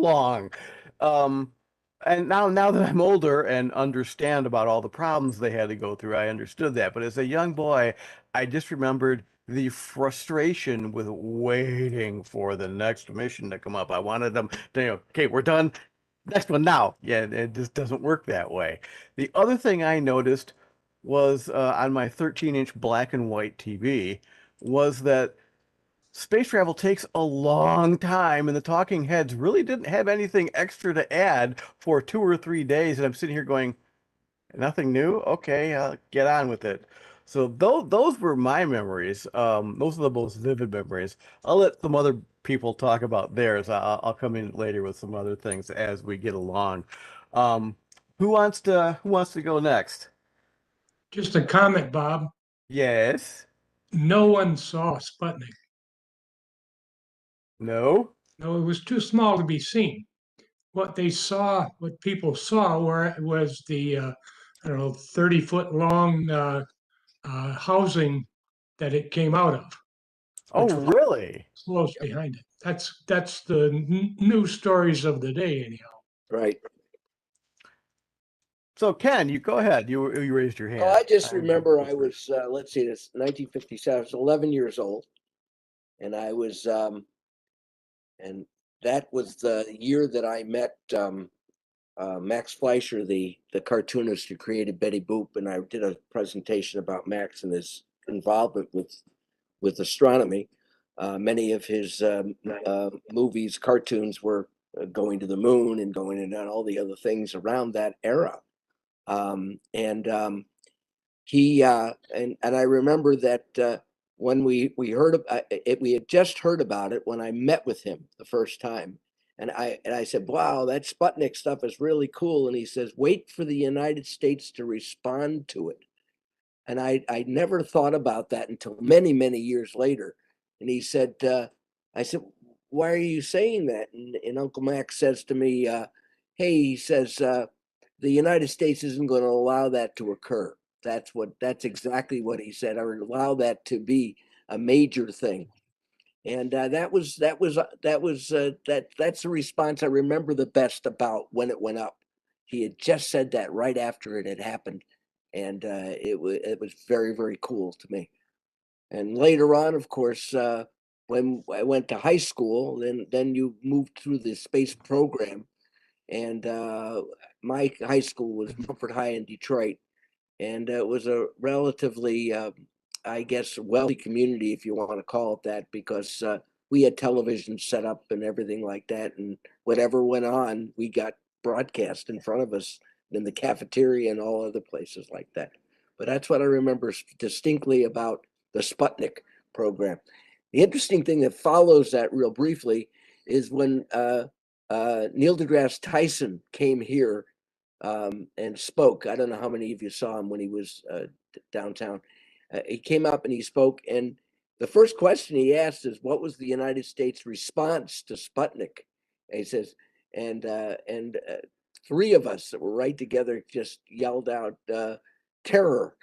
long. Um, and now that I'm older and understand about all the problems they had to go through, I understood that. But as a young boy, I just remembered the frustration with waiting for the next mission to come up. I wanted them to, okay, we're done. Next one now. Yeah, it just doesn't work that way. The other thing I noticed was on my 13-inch black and white TV was that space travel takes a long time, and the talking heads really didn't have anything extra to add for 2 or 3 days. And I'm sitting here going, nothing new? Okay, get on with it. So those were my memories. Those are the most vivid memories. I'll let some other people talk about theirs. I'll come in later with some other things as we get along. Um, who wants to go next? Just a comment, Bob. Yes. No one saw Sputnik. No. No, it was too small to be seen. What they saw, what people saw, was the I don't know, 30-foot long housing that it came out of, Oh, which was really? close behind it. That's the news stories of the day, anyhow. Right. So Ken, you go ahead. You raised your Oh, hand. I just remember I was, let's see, this 1957. I was 11 years old, and I was, and that was the year that I met Max Fleischer, the cartoonist who created Betty Boop, and I did a presentation about Max and his involvement with astronomy. Many of his movies, cartoons were going to the moon and going and all the other things around that era. And he and I remember that when we heard it, we had just heard about it when I met with him the first time, and I said, "Wow, that Sputnik stuff is really cool." And he says, "Wait for the United States to respond to it." And I never thought about that until many years later. And he said, I said, "Why are you saying that?" And Uncle Max says to me, "Hey," he says, "the United States isn't going to allow that to occur." That's exactly what he said. Or allow that to be a major thing. And that's the response I remember the best about when it went up. He had just said that right after it had happened, and it was very cool to me. And later on, of course, when I went to high school, then you moved through the space program, and my high school was Mumford High in Detroit, and it was a relatively, I guess, wealthy community, if you want to call it that, because we had television set up and everything like that, and whatever went on, we got broadcast in front of us in the cafeteria and all other places like that. But that's what I remember distinctly about the Sputnik program. The interesting thing that follows that real briefly is when Neil deGrasse Tyson came here and spoke. I don't know how many of you saw him when he was downtown. He came up and he spoke, and the first question he asked is, "What was the United States response to Sputnik?" And he says, and three of us that were right together just yelled out, "Terror!"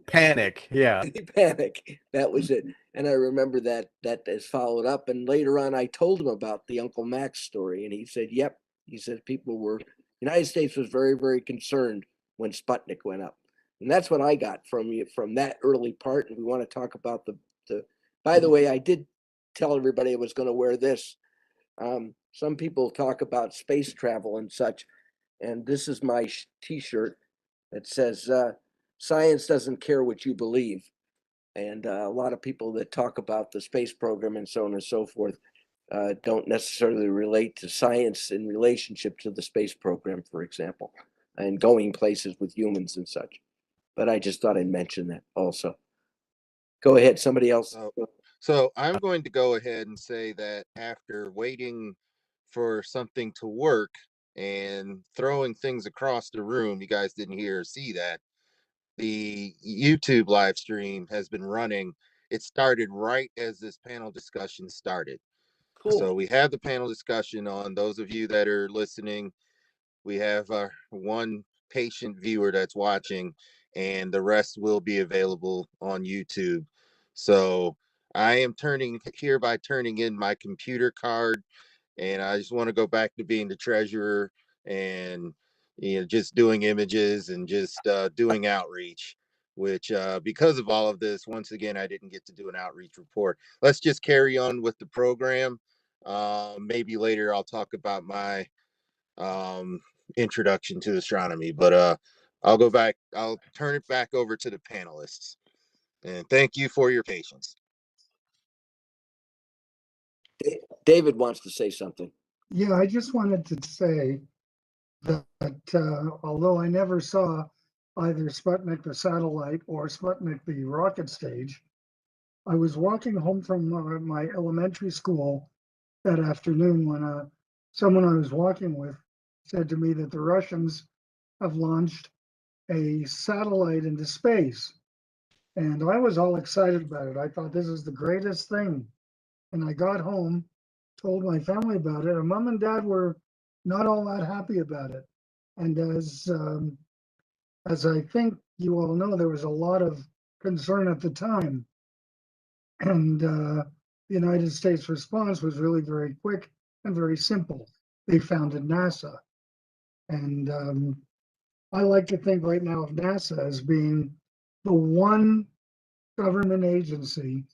Panic. Yeah. Panic. That was it. And I remember that is followed up. And later on, I told him about the Uncle Max story, and he said, "Yep." He said people were. United States was very concerned when Sputnik went up, and that's what I got from you from that early part. And we want to talk about the. By the way, I did tell everybody I was going to wear this. Some people talk about space travel and such, and this is my T-shirt that says "Science doesn't care what you believe." And a lot of people that talk about the space program and so on and so forth don't necessarily relate to science in relationship to the space program, for example, and going places with humans and such. But I just thought I'd mention that also. Go ahead, somebody else. So I'm going to go ahead and say that after waiting for something to work and throwing things across the room, you guys didn't hear or see that, the YouTube live stream has been running. It started right as this panel discussion started. Cool. So we have the panel discussion on. Those of you that are listening, we have our one patient viewer that's watching, and the rest will be available on YouTube. So I am hereby turning in my computer card and I just want to go back to being the treasurer and just doing images and just doing outreach. Which because of all of this, once again, I didn't get to do an outreach report. Let's just carry on with the program. Maybe later I'll talk about my introduction to astronomy, but I'll turn it back over to the panelists, and thank you for your patience. David wants to say something. Yeah, I just wanted to say that although I never saw either Sputnik the satellite or Sputnik the rocket stage, I was walking home from my elementary school that afternoon when someone I was walking with said to me that the Russians have launched a satellite into space. And I was all excited about it. I thought this is the greatest thing. And I got home, told my family about it, and mom and dad were not all that happy about it. And as I think you all know, there was a lot of concern at the time. And the United States response was really very quick and very simple. They founded NASA. And I like to think right now of NASA as being the one government agency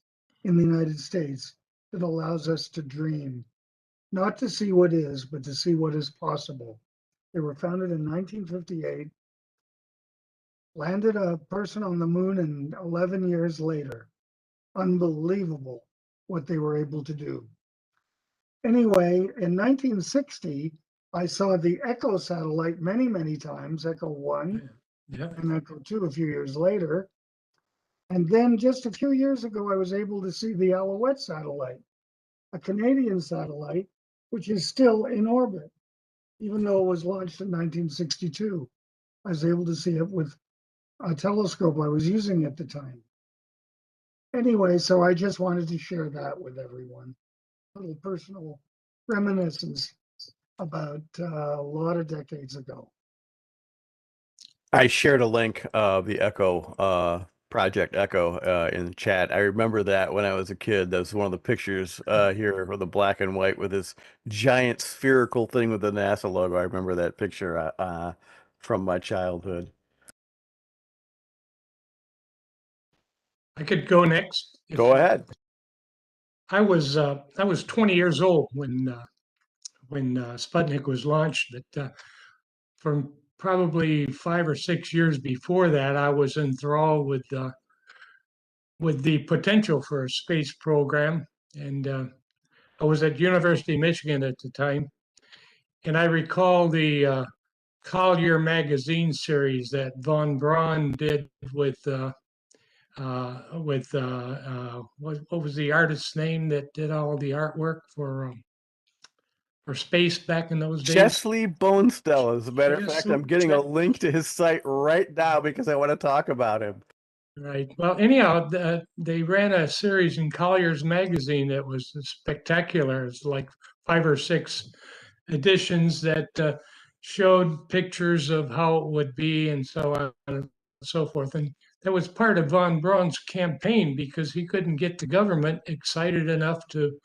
in the United States that allows us to dream, not to see what is, but to see what is possible. They were founded in 1958, landed a person on the moon in 11 years later. Unbelievable what they were able to do. Anyway, in 1960, I saw the Echo satellite many, many times, Echo 1 and Echo 2 a few years later. And then just a few years ago, I was able to see the Alouette satellite, a Canadian satellite, which is still in orbit, even though it was launched in 1962. I was able to see it with a telescope I was using at the time. Anyway, so I just wanted to share that with everyone. A little personal reminiscence about a lot of decades ago. I shared a link of the Echo Project Echo in the chat. I remember that when I was a kid. That was one of the pictures here with the black and white with this giant spherical thing with the NASA logo. I remember that picture from my childhood. I could go next. Go ahead. I was 20 years old when Sputnik was launched, but from probably 5 or 6 years before that, I was enthralled with the potential for a space program, and I was at University of Michigan at the time, and I recall the Collier magazine series that von Braun did with what was the artist's name that did all the artwork for space back in those days? Chesley Bonestell. As a matter of fact, I'm getting a Chesley. link to his site right now because I want to talk about him. Right. Well, anyhow, they ran a series in Collier's magazine that was spectacular. It's like 5 or 6 editions that showed pictures of how it would be and so on and so forth. And that was part of von Braun's campaign because he couldn't get the government excited enough to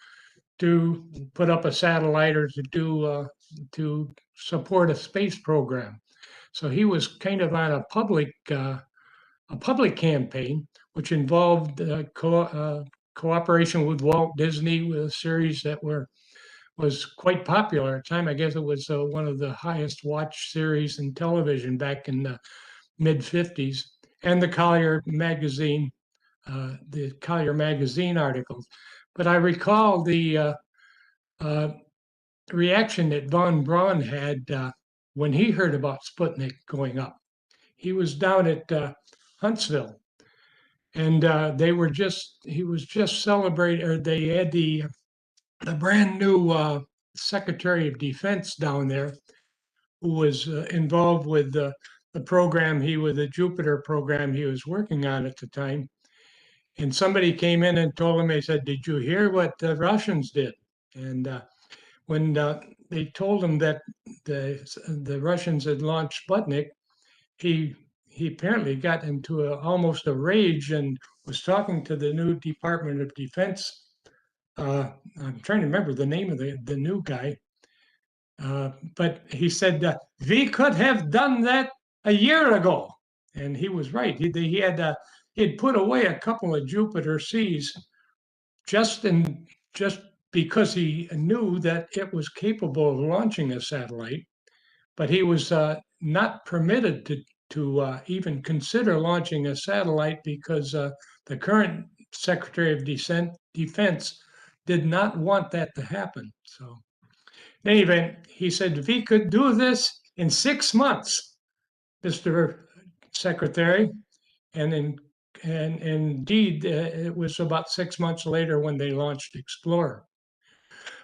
put up a satellite or to support a space program. So he was kind of on a public campaign, which involved cooperation with Walt Disney with a series that was quite popular at the time. I guess it was one of the highest watched series in television back in the mid 50s, and the Collier magazine articles. But I recall the reaction that von Braun had when he heard about Sputnik going up. He was down at Huntsville, and he was just celebrating, or they had the brand new Secretary of Defense down there who was involved with the program, the Jupiter program he was working on at the time. And somebody came in and told him, they said, "Did you hear what the Russians did?" And when they told him that the Russians had launched Sputnik, he apparently got into almost a rage and was talking to the new Department of Defense I'm trying to remember the name of the new guy. But he said, we could have done that a year ago. And he was right. He'd put away a couple of Jupiter Cs just because he knew that it was capable of launching a satellite, but he was not permitted to even consider launching a satellite because the current Secretary of Defense did not want that to happen. So, in any event, he said, if he could do this in 6 months, Mr. Secretary, and indeed, it was about 6 months later when they launched Explorer.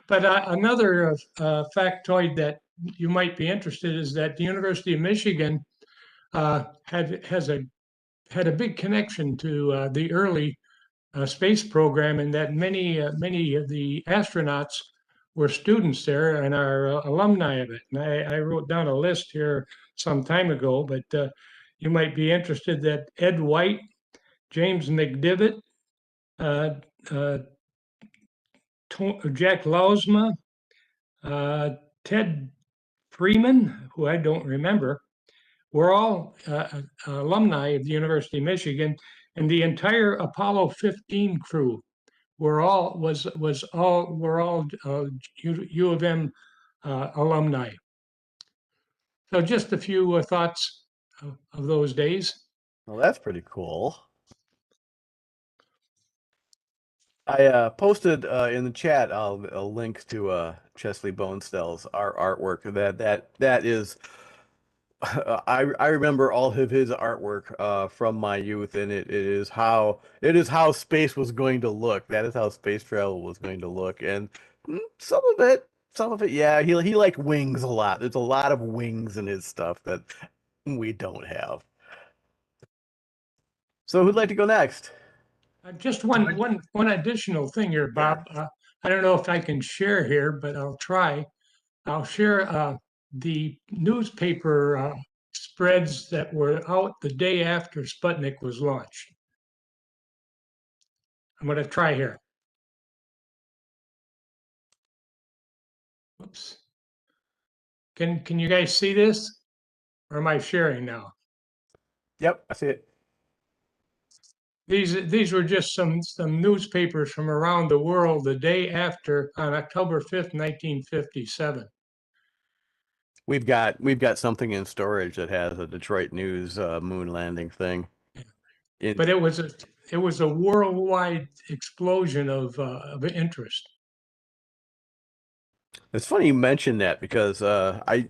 But another factoid that you might be interested is that the University of Michigan had a big connection to the early space program, and that many of the astronauts were students there and are alumni of it. And I wrote down a list here some time ago, but you might be interested that Ed White, James McDivitt, uh, uh, Jack Lausma, Ted Freeman, who I don't remember, were all alumni of the University of Michigan, and the entire Apollo 15 crew were all U of M alumni. So just a few thoughts of those days. Well, that's pretty cool. I posted in the chat a link to Chesley Bonestell's artwork. That is, I remember all of his artwork from my youth, and it is how space was going to look. That is how space travel was going to look, and some of it, yeah, he liked wings a lot. There's a lot of wings in his stuff that we don't have. So who'd like to go next? Just one additional thing here, Bob. I don't know if I can share here, but I'll try. I'll share the newspaper spreads that were out the day after Sputnik was launched. I'm going to try here. Whoops. Can you guys see this? Or am I sharing now? Yep, I see it. These were just some newspapers from around the world the day after, on October 5th, 1957. We've got something in storage that has a Detroit News moon landing thing. But it was a worldwide explosion of interest. It's funny you mentioned that because the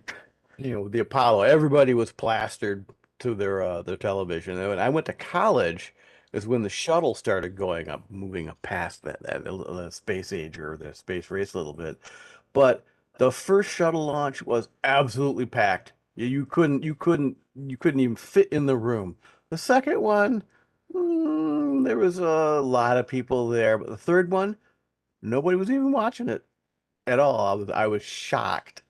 Apollo, everybody was plastered to their television. And when I went to college is when the shuttle started going up, moving up past that space age or the space race a little bit. But the first shuttle launch was absolutely packed. You couldn't even fit in the room. The second one, there was a lot of people there, but the third one, nobody was even watching it at all. I was shocked.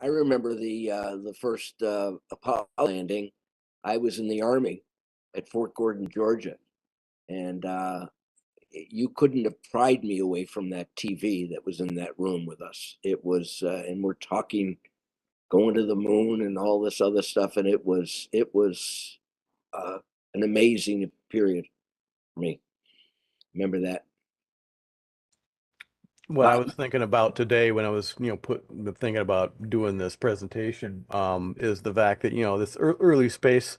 I remember the first Apollo landing. I was in the Army at Fort Gordon, Georgia, and you couldn't have pried me away from that TV that was in that room with us. It was, and we're talking going to the moon and all this other stuff, and it was an amazing period for me. Remember that. What I was thinking about today when I was, thinking about doing this presentation, is the fact that, this early space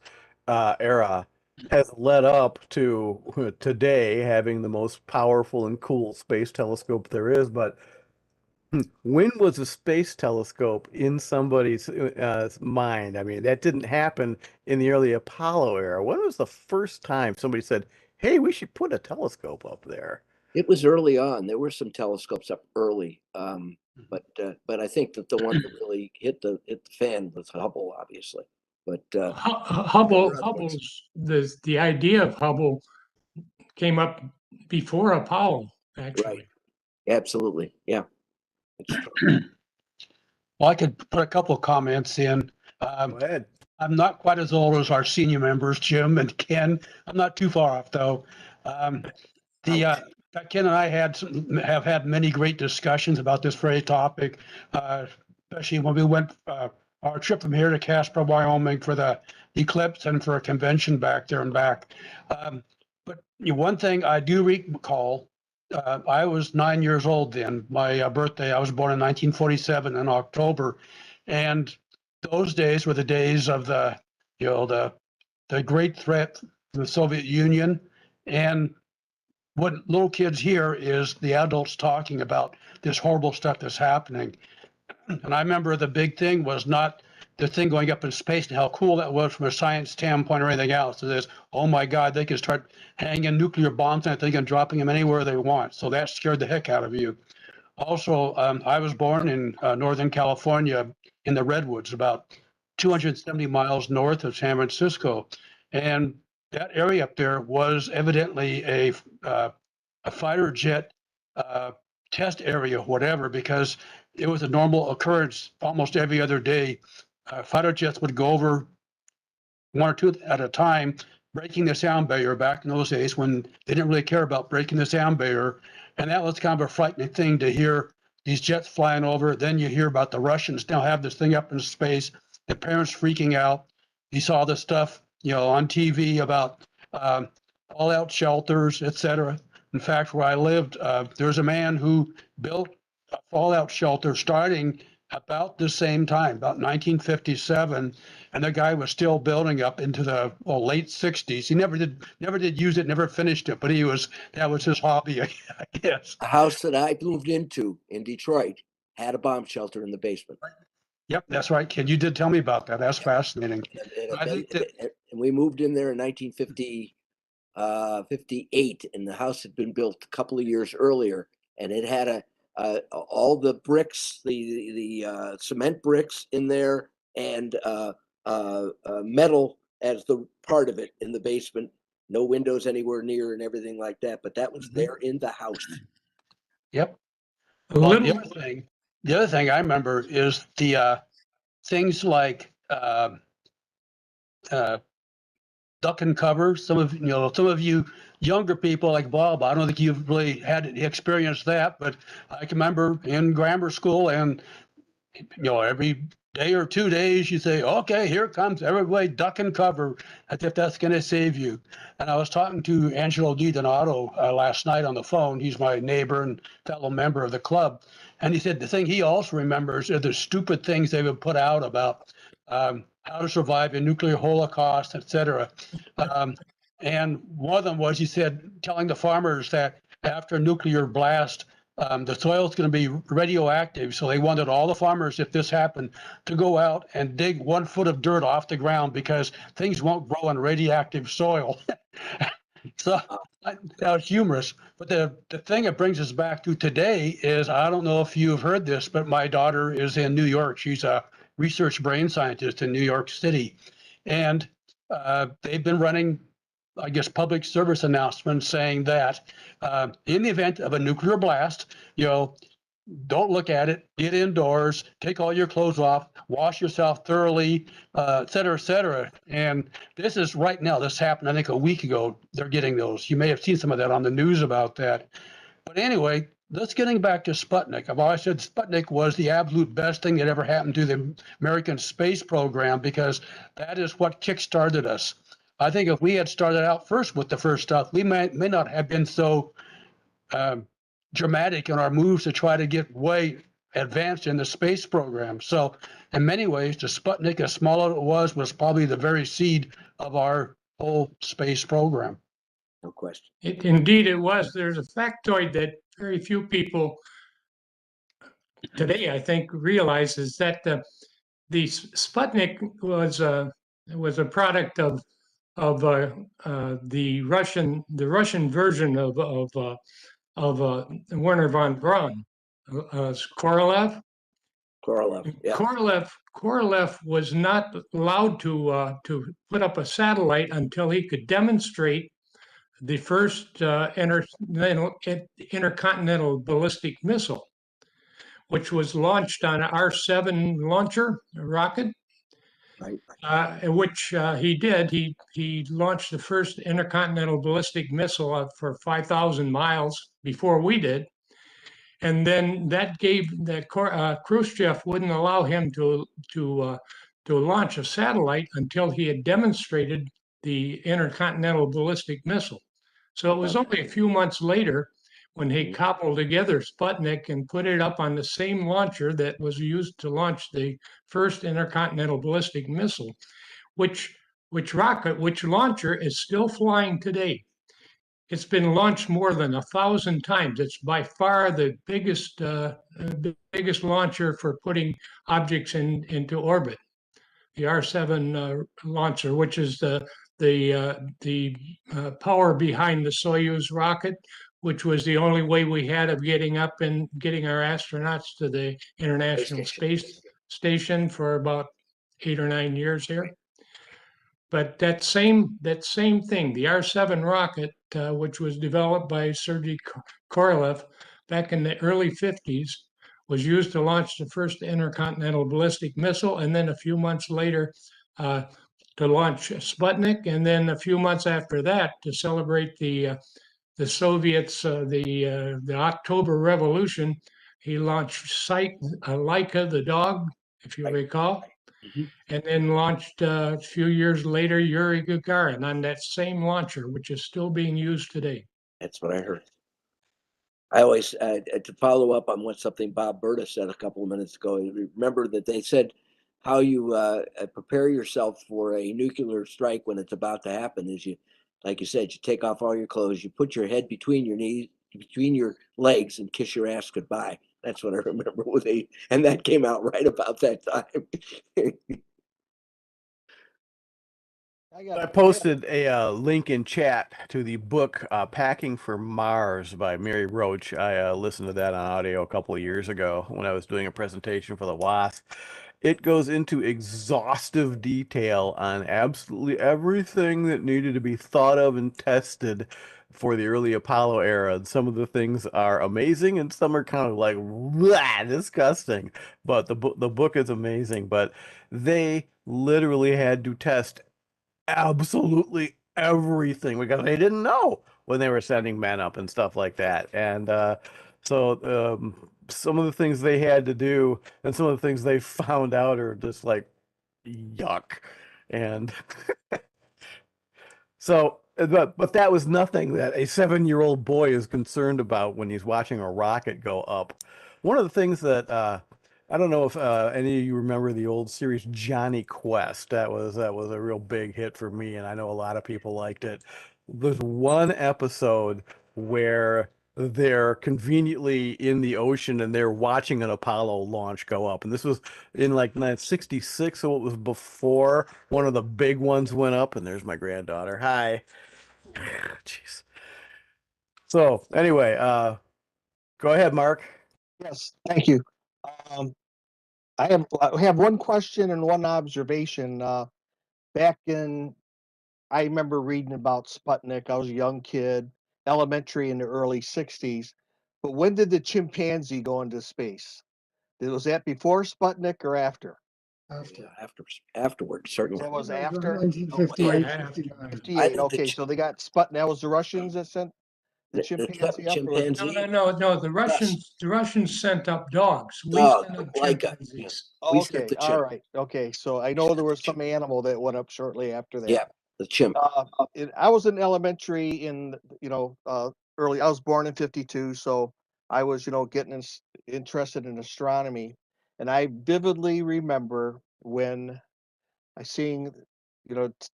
era has led up to today having the most powerful and cool space telescope there is. But when was a space telescope in somebody's mind? I mean, that didn't happen in the early Apollo era. When was the first time somebody said, "Hey, we should put a telescope up there"? It was early on. There were some telescopes up early, but I think that the one that really hit the fan was Hubble, obviously. But Hubble's the idea of Hubble came up before Apollo, actually. Right. Absolutely, yeah. Well, I could put a couple of comments in. Go ahead. I'm not quite as old as our senior members, Jim and Ken. I'm not too far off, though. Ken and I have had many great discussions about this very topic, especially when we went our trip from here to Casper, Wyoming for the eclipse and for a convention back there and back. But one thing I do recall, I was 9 years old then. My birthday, I was born in 1947 in October, and those days were the days of the great threat from the Soviet Union. And what little kids hear is the adults talking about this horrible stuff that's happening. And I remember the big thing was not the thing going up in space and how cool that was from a science standpoint or anything else. It is, oh my God, they can start hanging nuclear bombs on it and dropping them anywhere they want. So that scared the heck out of you. Also, I was born in Northern California in the Redwoods, about 270 miles north of San Francisco. And that area up there was evidently a fighter jet test area, whatever, because it was a normal occurrence almost every other day. Fighter jets would go over one or two at a time, breaking the sound barrier back in those days when they didn't really care about breaking the sound barrier. And that was kind of a frightening thing to hear these jets flying over. Then you hear about the Russians now have this thing up in space, the parents freaking out. You saw this stuff, on TV about fallout shelters, etc. In fact, where I lived, there's a man who built a fallout shelter starting about the same time, about 1957, and the guy was still building up into the late 60s. He never did use it, never finished it, but that was his hobby, I guess. The house that I moved into in Detroit had a bomb shelter in the basement. Yep, that's right, kid. You did tell me about that. That's fascinating. And we moved in there in 1958, and the house had been built a couple of years earlier, and it had all the bricks, the cement bricks in there, and metal as the part of it in the basement. No windows anywhere near and everything like that. But that was there in the house. Yep. Well, the other thing I remember is the things like duck and cover. Some of you younger people like Bob, I don't think you've really had experienced that, but I can remember in grammar school and every day or 2 days you say, okay, here comes everybody duck and cover, as if that's going to save you. And I was talking to Angelo Di Donato last night on the phone. He's my neighbor and fellow member of the club. And he said the thing he also remembers are the stupid things they would put out about how to survive a nuclear holocaust, etc. And one of them was, he said, telling the farmers that after a nuclear blast, the soil is going to be radioactive. So they wanted all the farmers, if this happened, to go out and dig 1 foot of dirt off the ground because things won't grow in radioactive soil. So that was humorous. But the thing that brings us back to today is, I don't know if you've heard this, but my daughter is in New York. She's a research brain scientist in New York City. And they've been running, I guess, public service announcements saying that in the event of a nuclear blast, don't look at it, get indoors, take all your clothes off, wash yourself thoroughly, et cetera, et cetera. And this is right now, this happened, I think, a week ago. They're getting those. You may have seen some of that on the news about that. But anyway, let's getting back to Sputnik. I've always said Sputnik was the absolute best thing that ever happened to the American space program, because that is what kickstarted us. I think if we had started out first with the first stuff, we may not have been so dramatic in our moves to try to get way advanced in the space program. So in many ways, the Sputnik, as small as it was probably the very seed of our whole space program. No question. Indeed it was. There's a factoid that very few people today, I think, realize, is that the Sputnik was a product of the Russian version of Werner von Braun, Korolev. Yeah. Korolev was not allowed to put up a satellite until he could demonstrate the first intercontinental ballistic missile, which was launched on an R-7 launcher rocket. which he did. He launched the first intercontinental ballistic missile for 5,000 miles before we did. And then that gave Khrushchev wouldn't allow him to launch a satellite until he had demonstrated the intercontinental ballistic missile. So it was only a few months later when he cobbled together Sputnik and put it up on the same launcher that was used to launch the first intercontinental ballistic missile, which launcher is still flying today. It's been launched more than 1,000 times. It's by far the biggest launcher for putting objects into orbit. The R7 launcher, which is the power behind the Soyuz rocket, which was the only way we had of getting up and getting our astronauts to the International Space Station for about 8 or 9 years here. But that same thing, the R7 rocket, which was developed by Sergei Korolev back in the early 50s, was used to launch the first intercontinental ballistic missile, and then a few months later to launch Sputnik, and then a few months after that to celebrate the Soviets, the October Revolution. He launched Laika the dog, if you recall. And then launched a few years later Yuri Gagarin on that same launcher, which is still being used today. That's what I heard. I always, to follow up on something Bob Berta said a couple of minutes ago, remember that they said how you prepare yourself for a nuclear strike when it's about to happen is you, like you said, you take off all your clothes, you put your head between your knees, between your legs, and kiss your ass goodbye. That's what I remember and that came out right about that time. I posted a link in chat to the book Packing for Mars by Mary Roach. I listened to that on audio a couple of years ago when I was doing a presentation for the WASP. It goes into exhaustive detail on absolutely everything that needed to be thought of and tested for the early Apollo era. And some of the things are amazing and some are kind of like blah, disgusting. But the book is amazing. But they literally had to test absolutely everything because they didn't know when they were sending men up and stuff like that. And so some of the things they had to do and some of the things they found out are just like yuck. And so, but that was nothing that a 7-year-old boy is concerned about when he's watching a rocket go up. One of the things that I don't know if any of you remember the old series Johnny Quest. That was a real big hit for me, and I know a lot of people liked it. There's one episode where they're conveniently in the ocean and they're watching an Apollo launch go up. And this was in like 1966, so it was before one of the big ones went up. And there's my granddaughter. Hi. Jeez. So anyway, go ahead, Mark. Yes, thank you. I have one question and one observation. Back in, I remember reading about Sputnik. I was a young kid, elementary in the early 60s. But when did the chimpanzee go into space? Was that before Sputnik or after? Afterwards, certainly. That was after? 1958, Yeah. 59. 58. Okay, so they got Sputnik. That was the Russians that sent the chimpanzee up? No. The Russians sent up dogs. We Dog, sent up like chimpanzees. We sent Okay, the all chimp. right. Okay, so I know there was some animal that went up shortly after that. Yeah, the chimp. I was in elementary in, early, I was born in 52. So I was, getting interested in astronomy. And I vividly remember when I seen,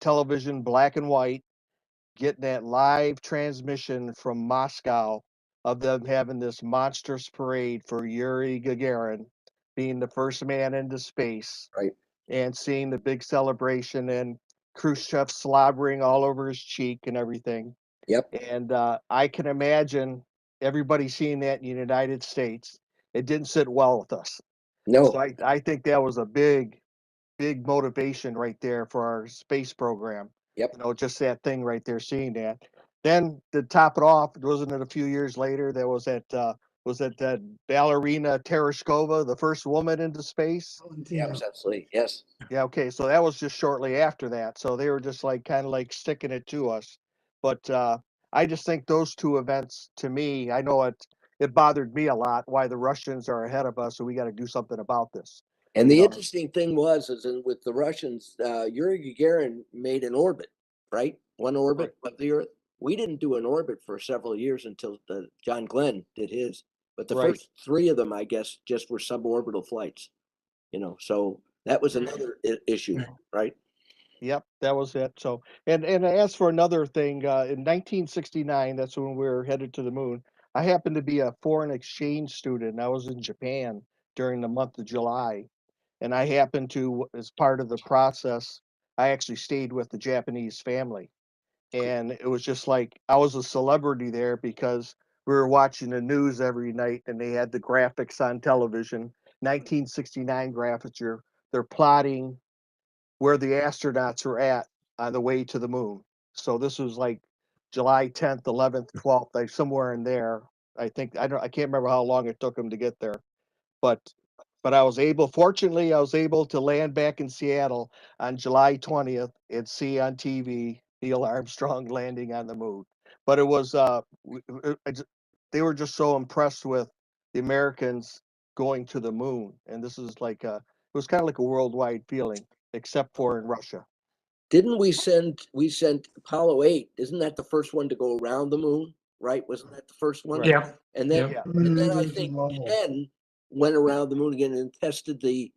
television, black and white, getting that live transmission from Moscow of them having this monstrous parade for Yuri Gagarin being the first man into space. Right. And seeing the big celebration and Khrushchev slobbering all over his cheek and everything. Yep. And I can imagine everybody seeing that in the United States. It didn't sit well with us. No. So I think that was a big motivation right there for our space program. Yep. Just that thing right there, seeing that. Then to top it off, wasn't it a few years later, there was that was it that ballerina Tereshkova, the first woman into space? Yeah, absolutely. Yes. Yeah, okay. So that was just shortly after that. So they were just like kind of like sticking it to us. But I just think those two events, to me, I know it bothered me a lot why the Russians are ahead of us, so we got to do something about this. And the You know. interesting thing was, with the Russians, Yuri Gagarin made an orbit, right? One orbit of the Earth. We didn't do an orbit for several years until John Glenn did his. But the Right. first three of them, I guess, just were suborbital flights. You know, so that was another issue, right? Yep, that was it. So, and as for another thing, in 1969, that's when we were headed to the moon. I happened to be a foreign exchange student. I was in Japan during the month of July, and I happened to, as part of the process, I actually stayed with the Japanese family, and it was just like I was a celebrity there because we were watching the news every night, and they had the graphics on television. 1969 graphics. They're plotting where the astronauts were at on the way to the moon. So this was like July 10th, 11th, 12th, like somewhere in there. I think I can't remember how long it took them to get there, but fortunately I was able to land back in Seattle on July 20th and see on TV Neil Armstrong landing on the moon. But it was they were just so impressed with the Americans going to the moon, and this is like it was kind of like a worldwide feeling, except for in Russia. Didn't we sent Apollo 8? Isn't that the first one to go around the moon? Right? Wasn't that the first one? Right. Yeah. And then, Yeah. and then I think 10 went around the moon again and tested the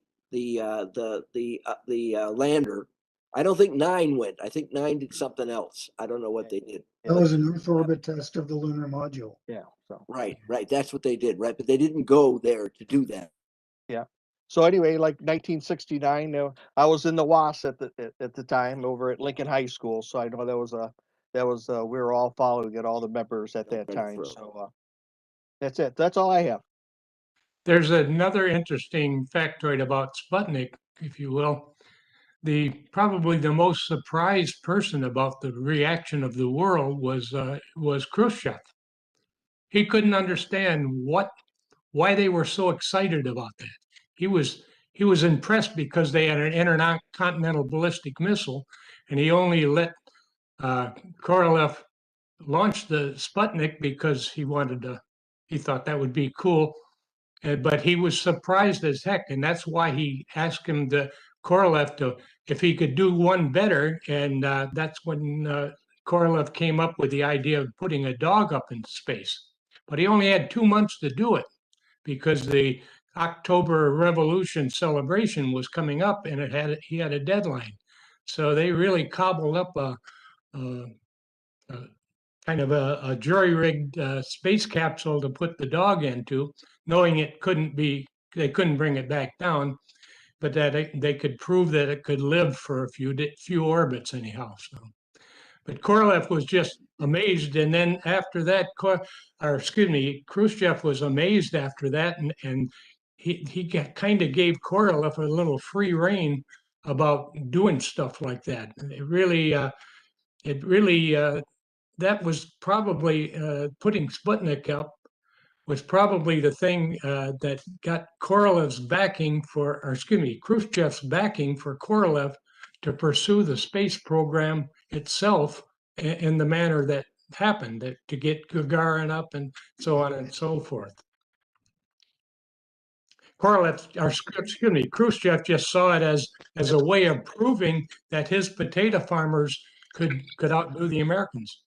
lander. I don't think 9 went. I think 9 did something else. I don't know what they did. That was an Earth orbit test of the lunar module. Yeah. So Right. That's what they did. Right. But they didn't go there to do that. yeah. So anyway, like 1969, I was in the WAS at the time over at Lincoln High School. So I know we were all following it, all the members at that time. So that's it. That's all I have. There's another interesting factoid about Sputnik, if you will. Probably the most surprised person about the reaction of the world was Khrushchev. He couldn't understand why they were so excited about that. He was impressed because they had an intercontinental ballistic missile, and he only let Korolev launch the Sputnik because he thought that would be cool. But he was surprised as heck, and that's why he asked Korolev if he could do one better, and that's when Korolev came up with the idea of putting a dog up in space. But he only had 2 months to do it because the October Revolution celebration was coming up, and he had a deadline. So they really cobbled up a kind of a jury-rigged space capsule to put the dog into, knowing they couldn't bring it back down, but that they could prove that it could live for a few orbits anyhow. So, but Korolev was just amazed, and then after that, Khrushchev was amazed after that, and he kind of gave Korolev a little free rein about doing stuff like that. It really that was probably putting Sputnik up was probably the thing that got Korolev's Khrushchev's backing for Korolev to pursue the space program itself in the manner that happened, to get Gagarin up and so on and so forth. Khrushchev just saw it as a way of proving that his potato farmers could outdo the Americans.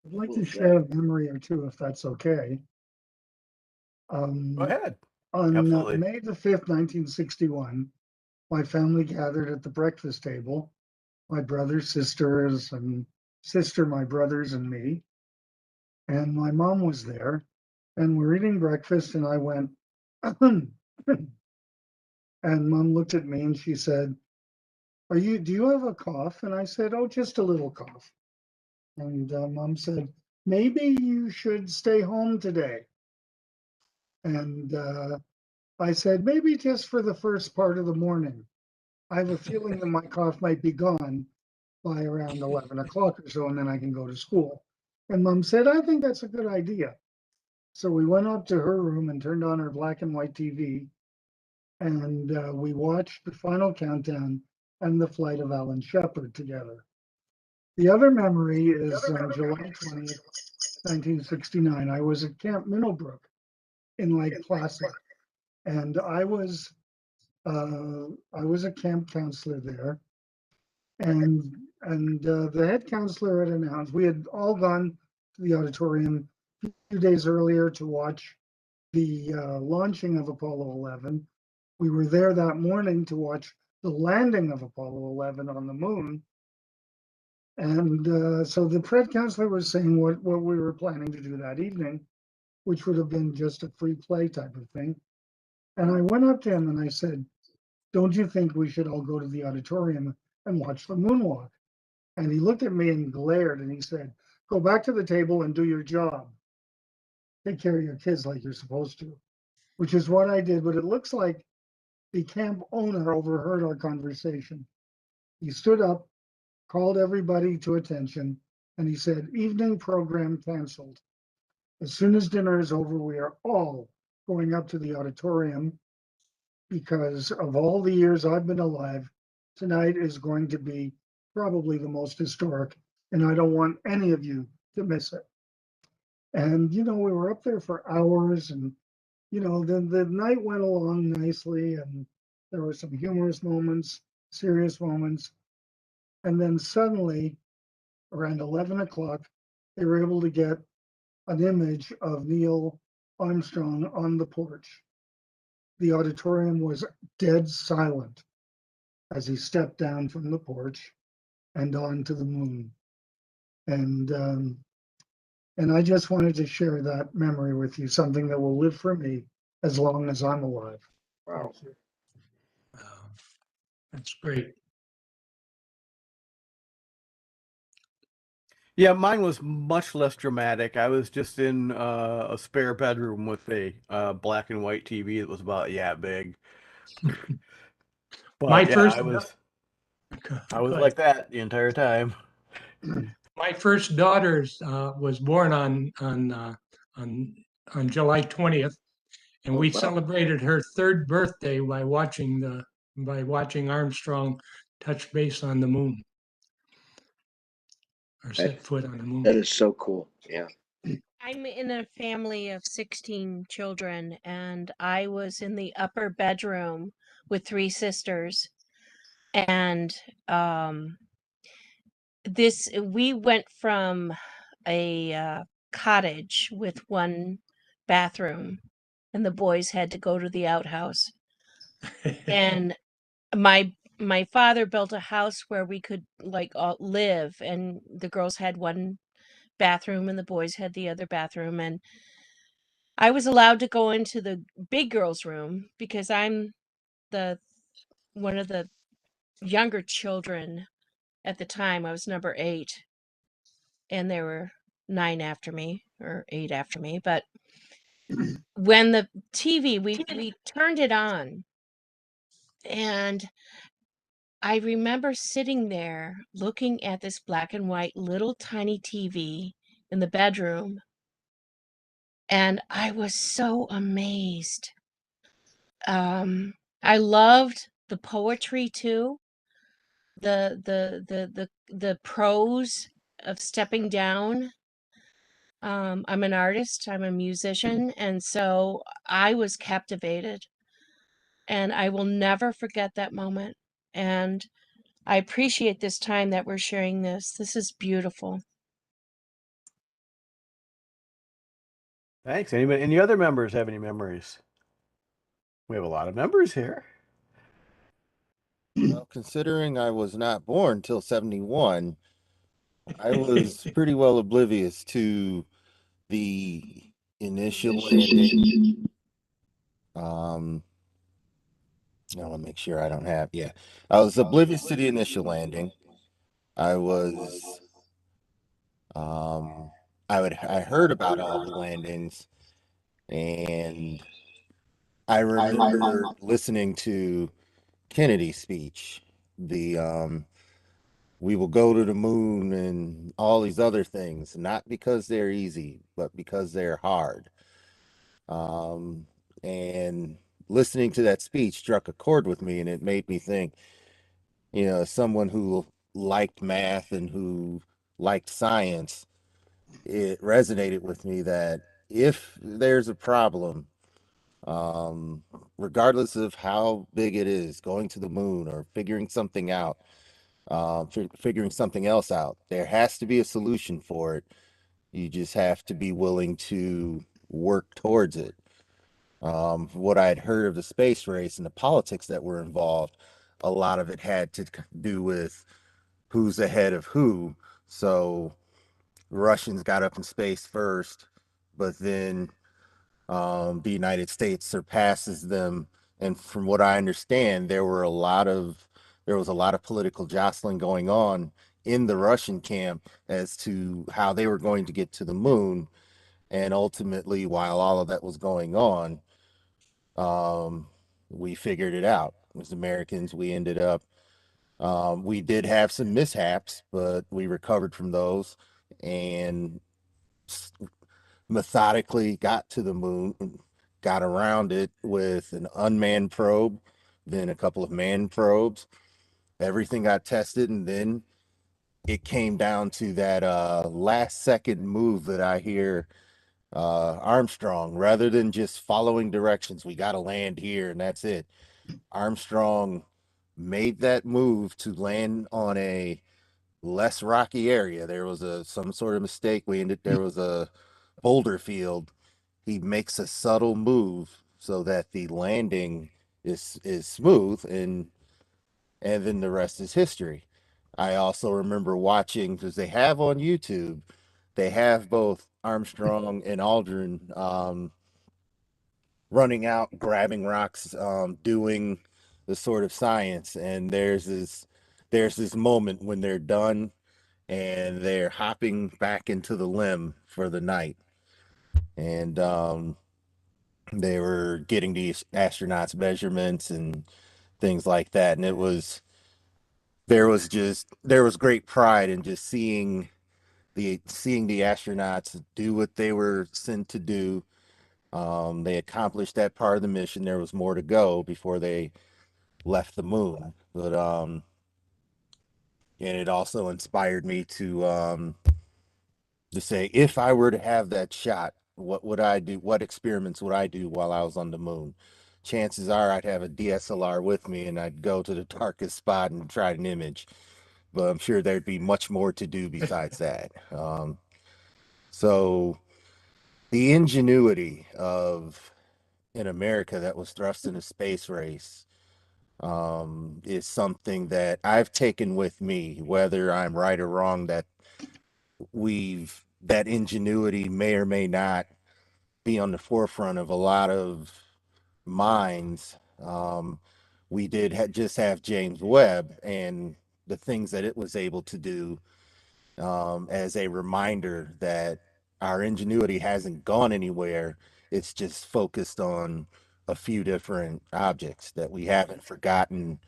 I'd like to share a memory or two, if that's okay. Go ahead. On Absolutely. May the 5th, 1961, my family gathered at the breakfast table. My brothers, sisters, my brothers, and me. And my mom was there. And we're eating breakfast, and I went, and Mom looked at me and she said, do you have a cough? And I said, oh, just a little cough. And Mom said, maybe you should stay home today. And I said, maybe just for the first part of the morning. I have a feeling that my cough might be gone by around 11 o'clock or so, and then I can go to school. And Mom said, I think that's a good idea. So we went up to her room and turned on her black and white TV, and we watched the final countdown and the flight of Alan Shepard together. The other memory is on July 20th, 1969. I was at Camp Minnowbrook in Lake Placid, and I was a camp counselor there, and the head counselor had announced we had all gone to the auditorium a few days earlier to watch the launching of Apollo 11. We were there that morning to watch the landing of Apollo 11 on the moon. And so the Pred counselor was saying what we were planning to do that evening, which would have been just a free play type of thing. And I went up to him and I said, don't you think we should all go to the auditorium and watch the moonwalk? And he looked at me and glared and he said, go back to the table and do your job. Take care of your kids like you're supposed to, which is what I did. But it looks like the camp owner overheard our conversation. He stood up, called everybody to attention, and he said, evening program canceled. As soon as dinner is over, we are all going up to the auditorium because of all the years I've been alive, tonight is going to be probably the most historic, and I don't want any of you to miss it. And, we were up there for hours, and, then the night went along nicely, and there were some humorous moments, serious moments. And then suddenly, around 11 o'clock, they were able to get an image of Neil Armstrong on the porch. The auditorium was dead silent as he stepped down from the porch and onto the moon. And I just wanted to share that memory with you, something that will live for me as long as I'm alive. Wow. That's great. Yeah, mine was much less dramatic. I was just in a spare bedroom with a black and white TV that was about big. My But yeah, first, I was go like that the entire time. My first daughter was born on July 20th, and Oh, we wow. celebrated her third birthday by watching Armstrong touch base on the moon, or set foot on the That moon. is so cool. Yeah. I'm in a family of 16 children, and I was in the upper bedroom with three sisters. And we went from a cottage with one bathroom, and the boys had to go to the outhouse. And my father built a house where we could all live, and the girls had one bathroom and the boys had the other bathroom, and I was allowed to go into the big girls' room because I'm the one of the younger children at the time. I was number 8, and there were 9 after me or 8 after me. But when the TV, we turned it on, and I remember sitting there looking at this black and white little tiny TV in the bedroom, and I was so amazed. I loved the poetry too, the prose of stepping down. I'm an artist, I'm a musician, and so I was captivated, and I will never forget that moment. And I appreciate this time that we're sharing this. This is beautiful. Thanks. Anybody, any other members have any memories? We have a lot of members here. Well, considering I was not born till 71, I was pretty well oblivious to the initial landing. I want to make sure I don't have, I was oblivious to the initial landing. I was, I heard about all the landings, and I remember listening to Kennedy's speech, the we will go to the moon and all these other things, not because they're easy, but because they're hard. And listening to that speech struck a chord with me, and it made me think, someone who liked math and who liked science, it resonated with me that if there's a problem, um, regardless of how big it is, going to the moon or figuring something out, figuring something else out, there has to be a solution for it. You just have to be willing to work towards it. What I had heard of the space race and the politics that were involved, a lot of it had to do with who's ahead of who. So Russians got up in space first, but then the United States surpasses them. And from what I understand, there was a lot of political jostling going on in the Russian camp as to how they were going to get to the moon. And ultimately, while all of that was going on, um, we figured it out. As Americans, we ended up, we did have some mishaps, but we recovered from those and methodically got to the moon, got around it with an unmanned probe, then a couple of manned probes. Everything got tested, and then it came down to that last second move that I hear Armstrong, rather than just following directions, we got to land here and that's it. Armstrong made that move to land on a less rocky area. There was some sort of mistake. There was a boulder field. He makes a subtle move so that the landing is smooth, and then the rest is history. I also remember watching, because they have on YouTube, they have both Armstrong and Aldrin running out, grabbing rocks, doing the sort of science. And there's this moment when they're done and they're hopping back into the limb for the night. And they were getting these astronauts measurements and things like that. And there was great pride in just seeing the astronauts do what they were sent to do. They accomplished that part of the mission. There was more to go before they left the moon. But and it also inspired me to say, if I were to have that shot, what would I do? What experiments would I do while I was on the moon? Chances are I'd have a DSLR with me and I'd go to the darkest spot and try an image. But I'm sure there'd be much more to do besides that. So the ingenuity of in America that was thrust in a space race is something that I've taken with me, whether I'm right or wrong, that ingenuity may or may not be on the forefront of a lot of minds. We did just have James Webb and the things that it was able to do, as a reminder that our ingenuity hasn't gone anywhere. It's just focused on a few different objects, that we haven't forgotten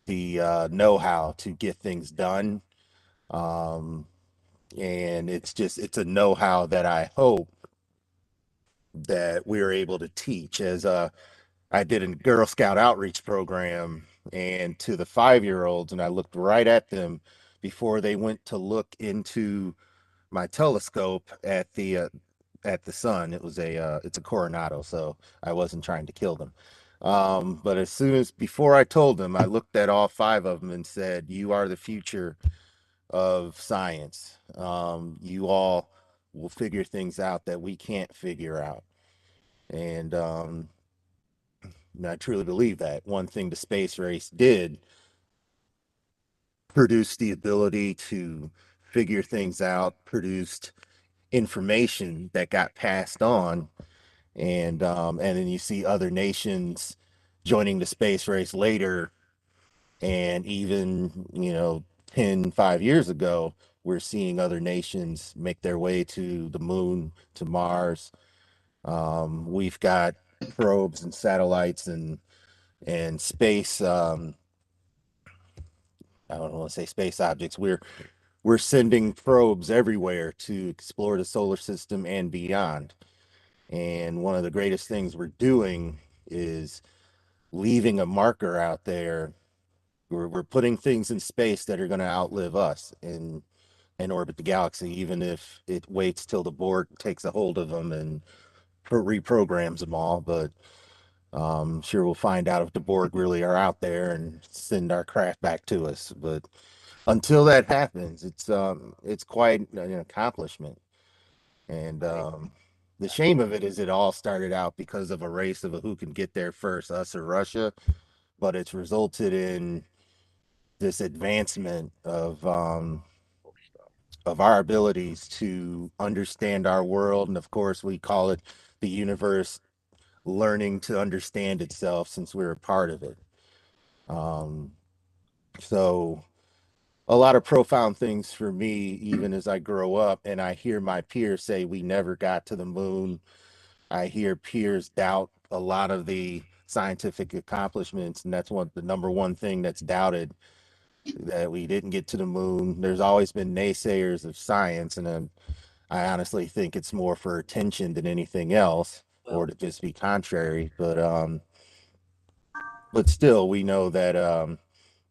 the know-how to get things done. Um, and it's a know-how that I hope that we're able to teach. As I did a Girl Scout outreach program, and to the 5-year-olds, and I looked right at them before they went to look into my telescope at the sun. It's a Coronado, so I wasn't trying to kill them. But before I told them, I looked at all 5 of them and said, "You are the future of science. You all will figure things out that we can't figure out." And I truly believe that. One thing the space race did produce the ability to figure things out, produced information that got passed on, and then you see other nations joining the space race later, and even 5 years ago, we're seeing other nations make their way to the moon, to Mars. We've got probes and satellites and space. I don't want to say space objects. We're sending probes everywhere to explore the solar system and beyond. And one of the greatest things we're doing is leaving a marker out there. We're putting things in space that are going to outlive us and orbit the galaxy, even if it waits till the Borg takes a hold of them and reprograms them all. But sure, we'll find out if the Borg really are out there and send our craft back to us. But until that happens, it's quite an accomplishment. And the shame of it is it all started out because of a race of who can get there first, us or Russia. But it's resulted in this advancement of our abilities to understand our world. And of course, we call it the universe learning to understand itself since we're a part of it. So a lot of profound things for me, even as I grow up and I hear my peers say we never got to the moon. I hear peers doubt a lot of the scientific accomplishments, and that's the number one thing that's doubted, that we didn't get to the moon. There's always been naysayers of science, and I honestly think it's more for attention than anything else, or to just be contrary. But still, we know that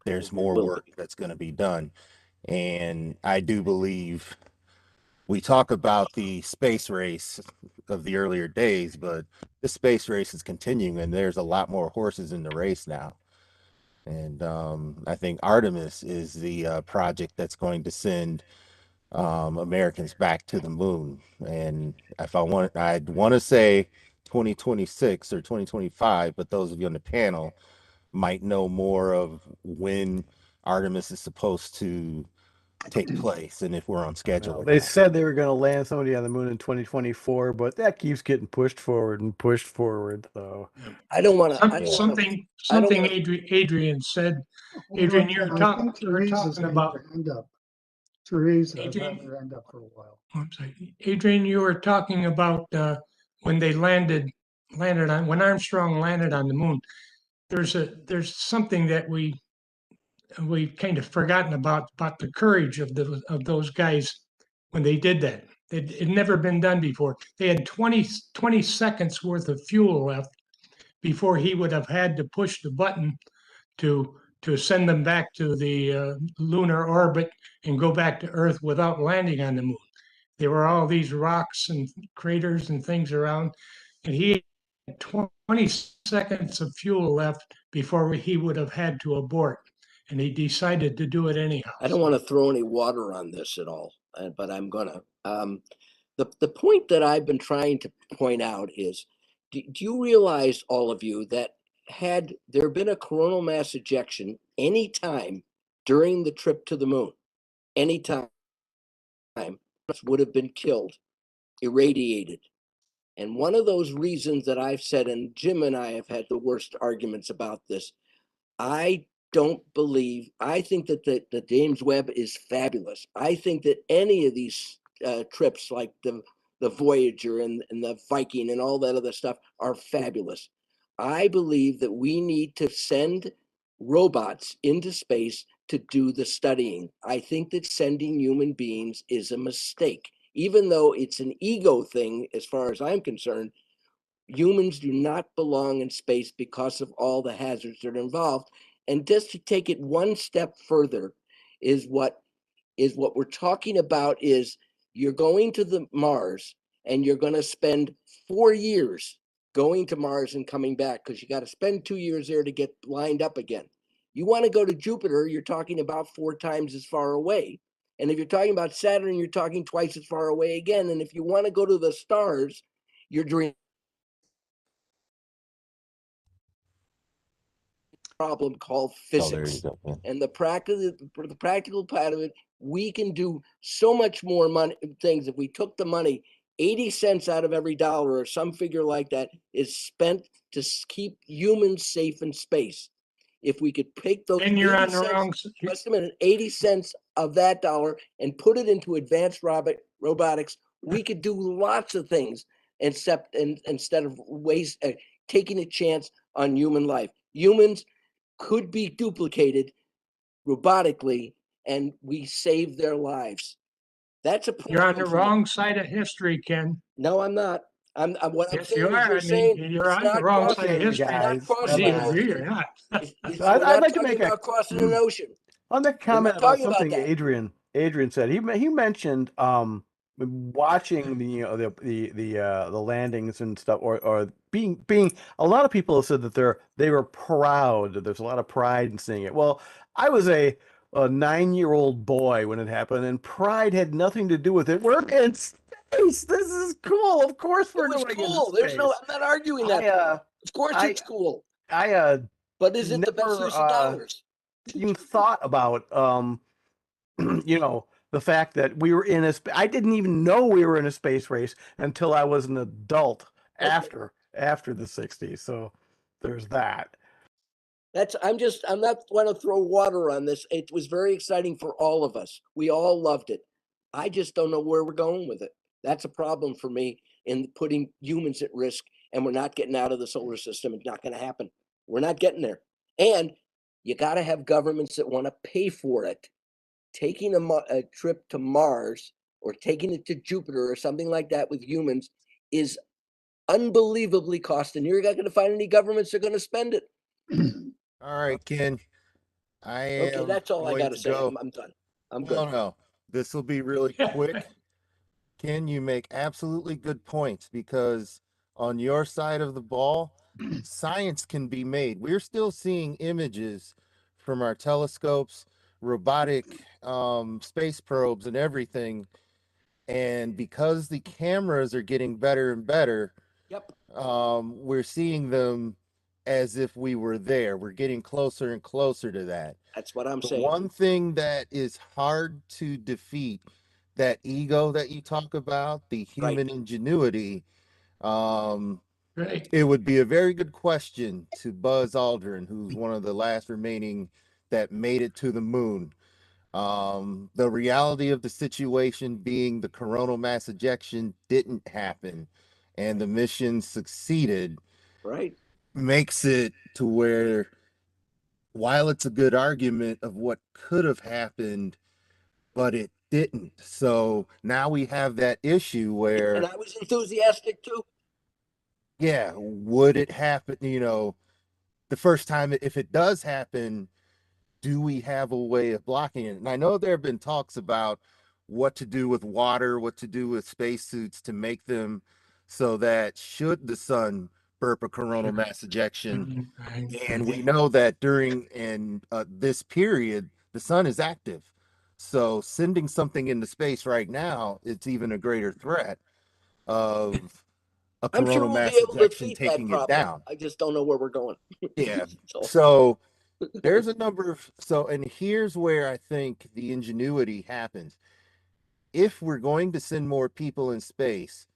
there's more work that's going to be done. And I do believe we talk about the space race of the earlier days, but the space race is continuing, and there's a lot more horses in the race now. And I think Artemis is the project that's going to send Americans back to the moon. And if I'd want to say 2026 or 2025, but those of you on the panel might know more of when Artemis is supposed to take place and if we're on schedule. Well, they said they were going to land somebody on the moon in 2024, but that keeps getting pushed forward and pushed forward. So I don't want to. Something Adrian said. Adrian, you were talking about. Teresa has Adrian- had her hand up for a while. I'm sorry. Adrian, you were talking about when they landed on, when Armstrong landed on the moon. There's something that we kind of forgotten about the courage of those guys when they did that. It had never been done before. They had 20 seconds worth of fuel left before he would have had to push the button to send them back to the lunar orbit and go back to Earth without landing on the moon. There were all these rocks and craters and things around, and he had 20 seconds of fuel left before he would have had to abort, and he decided to do it anyhow. I don't want to throw any water on this at all, but I'm gonna. The point that I've been trying to point out is, do you realize, all of you, that had there been a coronal mass ejection any time during the trip to the moon, any time, would have been killed, irradiated. And one of those reasons that I've said, and Jim and I have had the worst arguments about this, I don't believe, I think that the James Webb is fabulous. I think that any of these trips, like the Voyager and the Viking and all that other stuff, are fabulous. I believe that we need to send robots into space to do the studying. I think that sending human beings is a mistake. Even though it's an ego thing, as far as I'm concerned, humans do not belong in space because of all the hazards that are involved. And just to take it one step further is what we're talking about is you're going to the Mars and you're going to spend 4 years going to Mars and coming back, because you got to spend 2 years there to get lined up again. You want to go to Jupiter, you're talking about 4 times as far away. And if you're talking about Saturn, you're talking twice as far away again. And if you want to go to the stars, you're dreaming. Problem called physics. And the practical part of it, we can do so much more money things. If we took the money, 80 cents out of every dollar or some figure like that is spent to keep humans safe in space. If we could take those, and you're on the wrong. Just a minute, 80 cents of that dollar and put it into advanced robotics, we could do lots of things instead of taking a chance on human life. Humans could be duplicated robotically, and we save their lives. That's a point. You're on the wrong side of history, Ken. No, I'm not. What I'm Yes, you saying is are. you're And saying you're on the not wrong crossing, side of Okay, you history. not guys. crossing Whether you an agree or ocean. not. We're I'd not like to talking make a about crossing an ocean. on the We're comment not about talking about something that. Adrian said. He mentioned watching the the landings and stuff, or being a lot of people have said that they were proud. There's a lot of pride in seeing it. Well, I was a 9-year-old boy when it happened, and pride had nothing to do with it. We're in space. This is cool. Of course It we're was going cool. into There's no, space. I'm not arguing that. Of course I it's cool. I But is it the best never use of dollars? even thought about the fact that we were in I didn't even know we were in a space race until I was an adult Okay. after the 60s. So there's that. I'm not want to throw water on this. It was very exciting for all of us. We all loved it. I just don't know where we're going with it. That's a problem for me in putting humans at risk, and we're not getting out of the solar system. It's not going to happen. We're not getting there. And you got to have governments that want to pay for it. Taking a trip to Mars or taking it to Jupiter or something like that with humans is unbelievably costly. You're not going to find any governments that are going to spend it. All right, Ken. I Okay, am that's all I going got to to say. go. I'm done. I'm No, good. no. This will be really quick. Ken, you make absolutely good points because on your side of the ball, science can be made. We're still seeing images from our telescopes, robotic space probes, and everything. And because the cameras are getting better and better, Yep. we're seeing them as if we were there. We're getting closer and closer to that. That's what I'm The saying. one thing that is hard to defeat, that ego that you talk about, the human ingenuity, Right. it would be a very good question to Buzz Aldrin, who's one of the last remaining that made it to the moon. The reality of the situation being the coronal mass ejection didn't happen and the mission succeeded, Right. makes it to where, while it's a good argument of what could have happened, but it didn't. So now we have that issue where, And I was enthusiastic too. yeah, would it happen? The first time, if it does happen, do we have a way of blocking it? And I know there have been talks about what to do with water, what to do with spacesuits to make them so that should the sun burp a coronal mass ejection, and we know that during this period, the sun is active. So sending something into space right now, it's even a greater threat of a I'm sure coronal we'll be mass able to ejection defeat that taking it problem. down. I just don't know where we're going. Yeah. So, So there's a number of, and here's where I think the ingenuity happens. If we're going to send more people in space,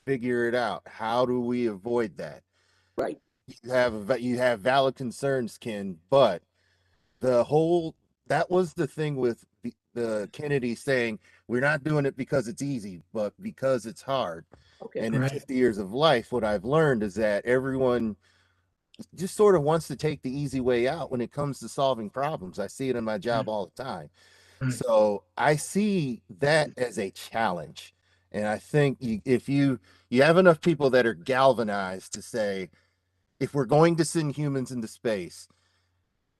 figure it out. How do we avoid that? right. You have valid concerns, Ken, but that was the thing with the Kennedy saying we're not doing it because it's easy, but because it's hard. Okay. And in Right. 50 years of life, what I've learned is that everyone just sort of wants to take the easy way out when it comes to solving problems. I see it in my job all the time. Right. So I see that as a challenge. And I think if you have enough people that are galvanized to say, if we're going to send humans into space,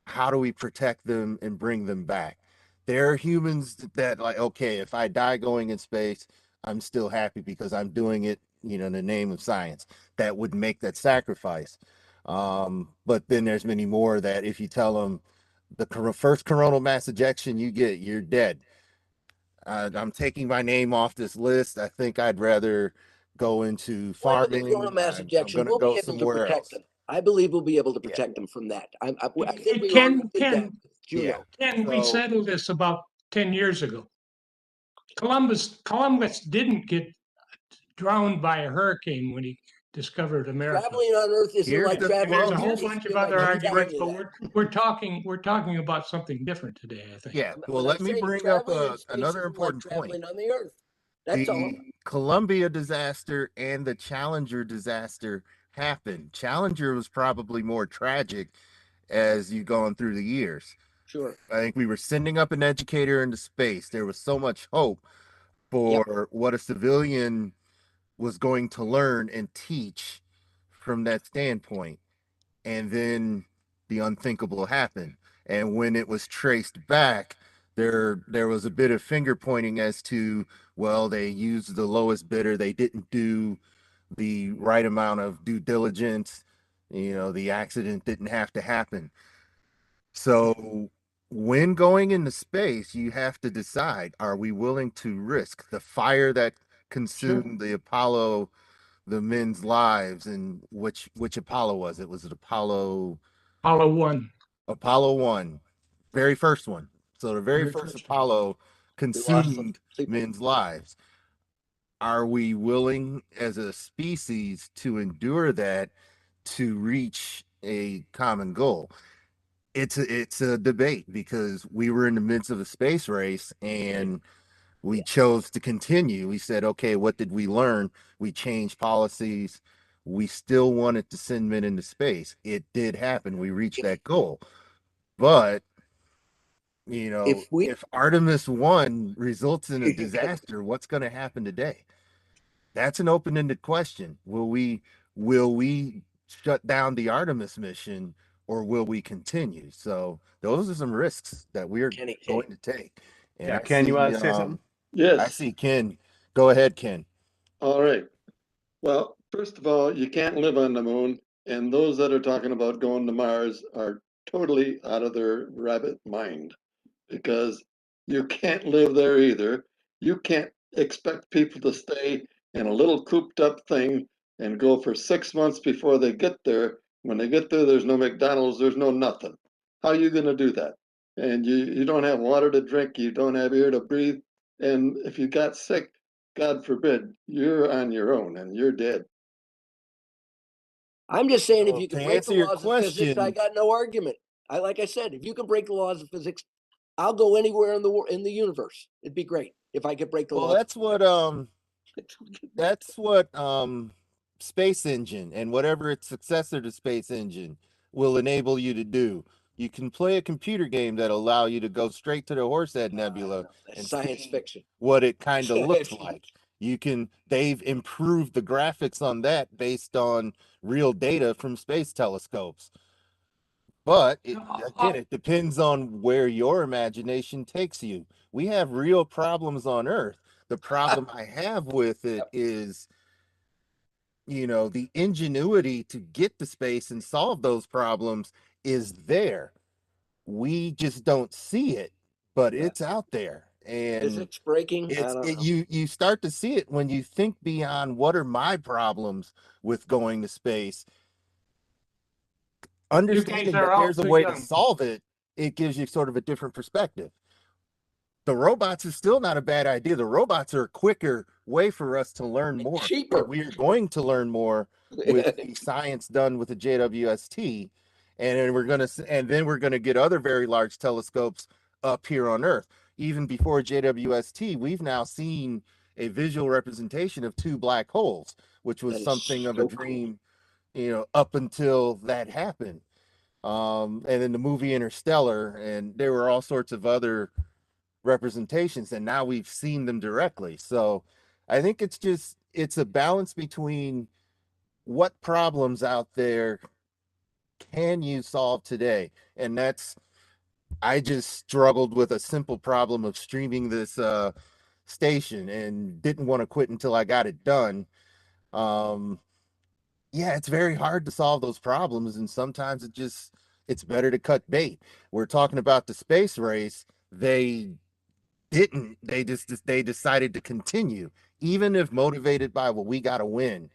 how do we protect them and bring them back? There are humans that like, okay, if I die going in space, I'm still happy because I'm doing it, in the name of science. That would make that sacrifice. But then there's many more that if you tell them the first coronal mass ejection you get, you're dead. I'm taking my name off this list. I think I'd rather go into Well, the coronal farming. mass I'm ejection, going to we'll be go able to somewhere protect else. them. I believe we'll be able to Yeah. protect them from that. I think Hey, we already did that Ken, with Juno. we So- settled this about 10 years ago. Columbus didn't get drowned by a hurricane when he discovered America. Traveling on Earth isn't Here's like the- traveling And there's a on whole space. bunch of You might other be arguments, telling but you that. we're talking about something different today, I think. Yeah. Well, When let I'm me saying bring up traveling in space another isn't like important point. traveling on the Earth. That's all. The Columbia disaster and the Challenger disaster happened. Challenger was probably more tragic as you've gone through the years. Sure. I think we were sending up an educator into space. There was so much hope for what a civilian was going to learn and teach from that standpoint. And then the unthinkable happened. And when it was traced back, there was a bit of finger pointing as to, well, they used the lowest bidder, they didn't do the right amount of due diligence, the accident didn't have to happen. So when going into space, you have to decide, are we willing to risk the fire that consumed the Apollo, the men's lives? And which Apollo was it? Was it Apollo 1. Apollo 1, very first one. So the very Very first first. Apollo We lost some consumed people. men's lives. Are we willing as a species to endure that to reach a common goal? It's a debate because we were in the midst of a space race and we chose to continue. We said, okay, what did we learn? We changed policies. We still wanted to send men into space. It did happen. We reached that goal. But, if Artemis 1 results in a disaster, what's going to happen today? That's an open-ended question. Will we shut down the Artemis mission, or will we continue? So those are some risks that we're going to take. And Yeah, Ken, you want to say something? I Yes. see Ken. Go ahead, Ken. All right. Well, first of all, you can't live on the moon, and those that are talking about going to Mars are totally out of their rabbit mind, because you can't live there either. You can't expect people to stay in a little cooped up thing and go for 6 months before they get there. When they get there, there's no McDonald's, there's no nothing. How are you going to do that? And you don't have water to drink, you don't have air to breathe. And if you got sick, God forbid, you're on your own and you're dead. I'm just saying, if So you can to break the answer your laws of physics, I question- got no argument. Like I said, if you can break the laws of physics, I'll go anywhere in the universe. It'd be great if I could break the Well, laws. that's what Space Engine and whatever its successor to Space Engine will enable you to do. You can play a computer game that'll allow you to go straight to the Horsehead Nebula That's and science see fiction. what it kind of looks like. They've improved the graphics on that based on real data from space telescopes. But again, it depends on where your imagination takes you. We have real problems on Earth. The problem I have with it is, the ingenuity to get to space and solve those problems is there. We just don't see it, but it's out there. And Physics breaking. I don't know. you start to see it when you think beyond what are my problems with going to space. Understanding are that all there's a too way to young. solve it, it gives you sort of a different perspective. The robots is still not a bad idea. The robots are a quicker way for us to learn more. Cheaper. But we are going to learn more with the science done with the JWST, and then we're gonna get other very large telescopes up here on Earth. Even before JWST, we've now seen a visual representation of 2 black holes, which was something of a dream, up until that happened. And then the movie Interstellar, and there were all sorts of other representations, and now we've seen them directly. So I think it's a balance between what problems out there can you solve today. And I just struggled with a simple problem of streaming this station and didn't want to quit until I got it done. Yeah, it's very hard to solve those problems, and sometimes it's better to cut bait. We're talking about the space race. They decided to continue, even if motivated by, well, we got to win.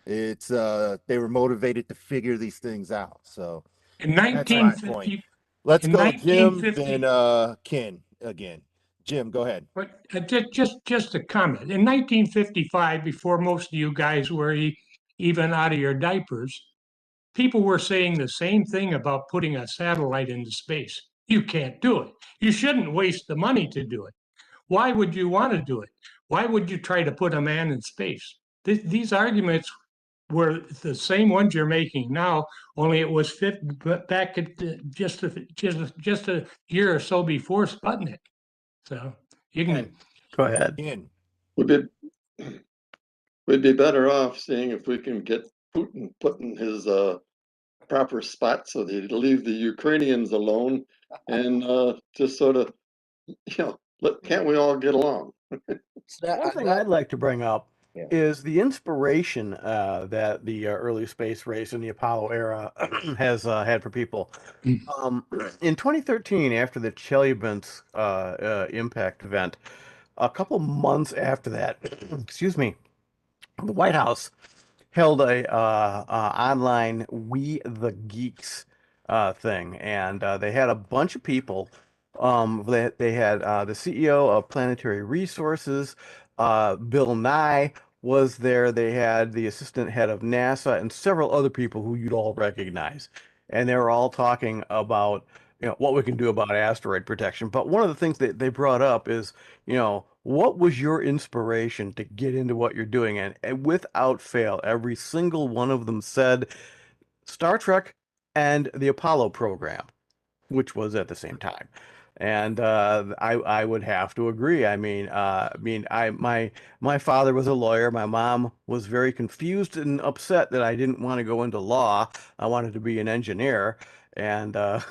They were motivated to figure these things out. So In that's my point. 1950, Let's in go, Jim, 1950 then Ken again. Jim, go ahead. but just a comment. In 1955, before most of you guys were even out of your diapers, people were saying the same thing about putting a satellite into space. You can't do it. You shouldn't waste the money to do it. Why would you want to do it? Why would you try to put a man in space? These arguments were the same ones you're making now, only it was back at just a year or so before Sputnik. So you can Go ahead. Ken. Would be we'd be better off seeing if we can get Putin put in his proper spot so that he'd leave the Ukrainians alone and just sort of, can't we all get along? One thing I'd like to bring up Yeah. is the inspiration that the early space race in the Apollo era has had for people. In 2013, after the Chelyabinsk impact event, a couple months after that, excuse me, the White House held a online We the Geeks thing, and they had a bunch of people. They had the CEO of Planetary Resources, Bill Nye was there. They had the assistant head of NASA and several other people who you'd all recognize, and they were all talking about what we can do about asteroid protection. But one of the things that they brought up is what was your inspiration to get into what you're doing? And without fail, every single one of them said Star Trek and the Apollo program, which was at the same time. And I would have to agree. My father was a lawyer. My mom was very confused and upset that I didn't want to go into law. I wanted to be an engineer. And oh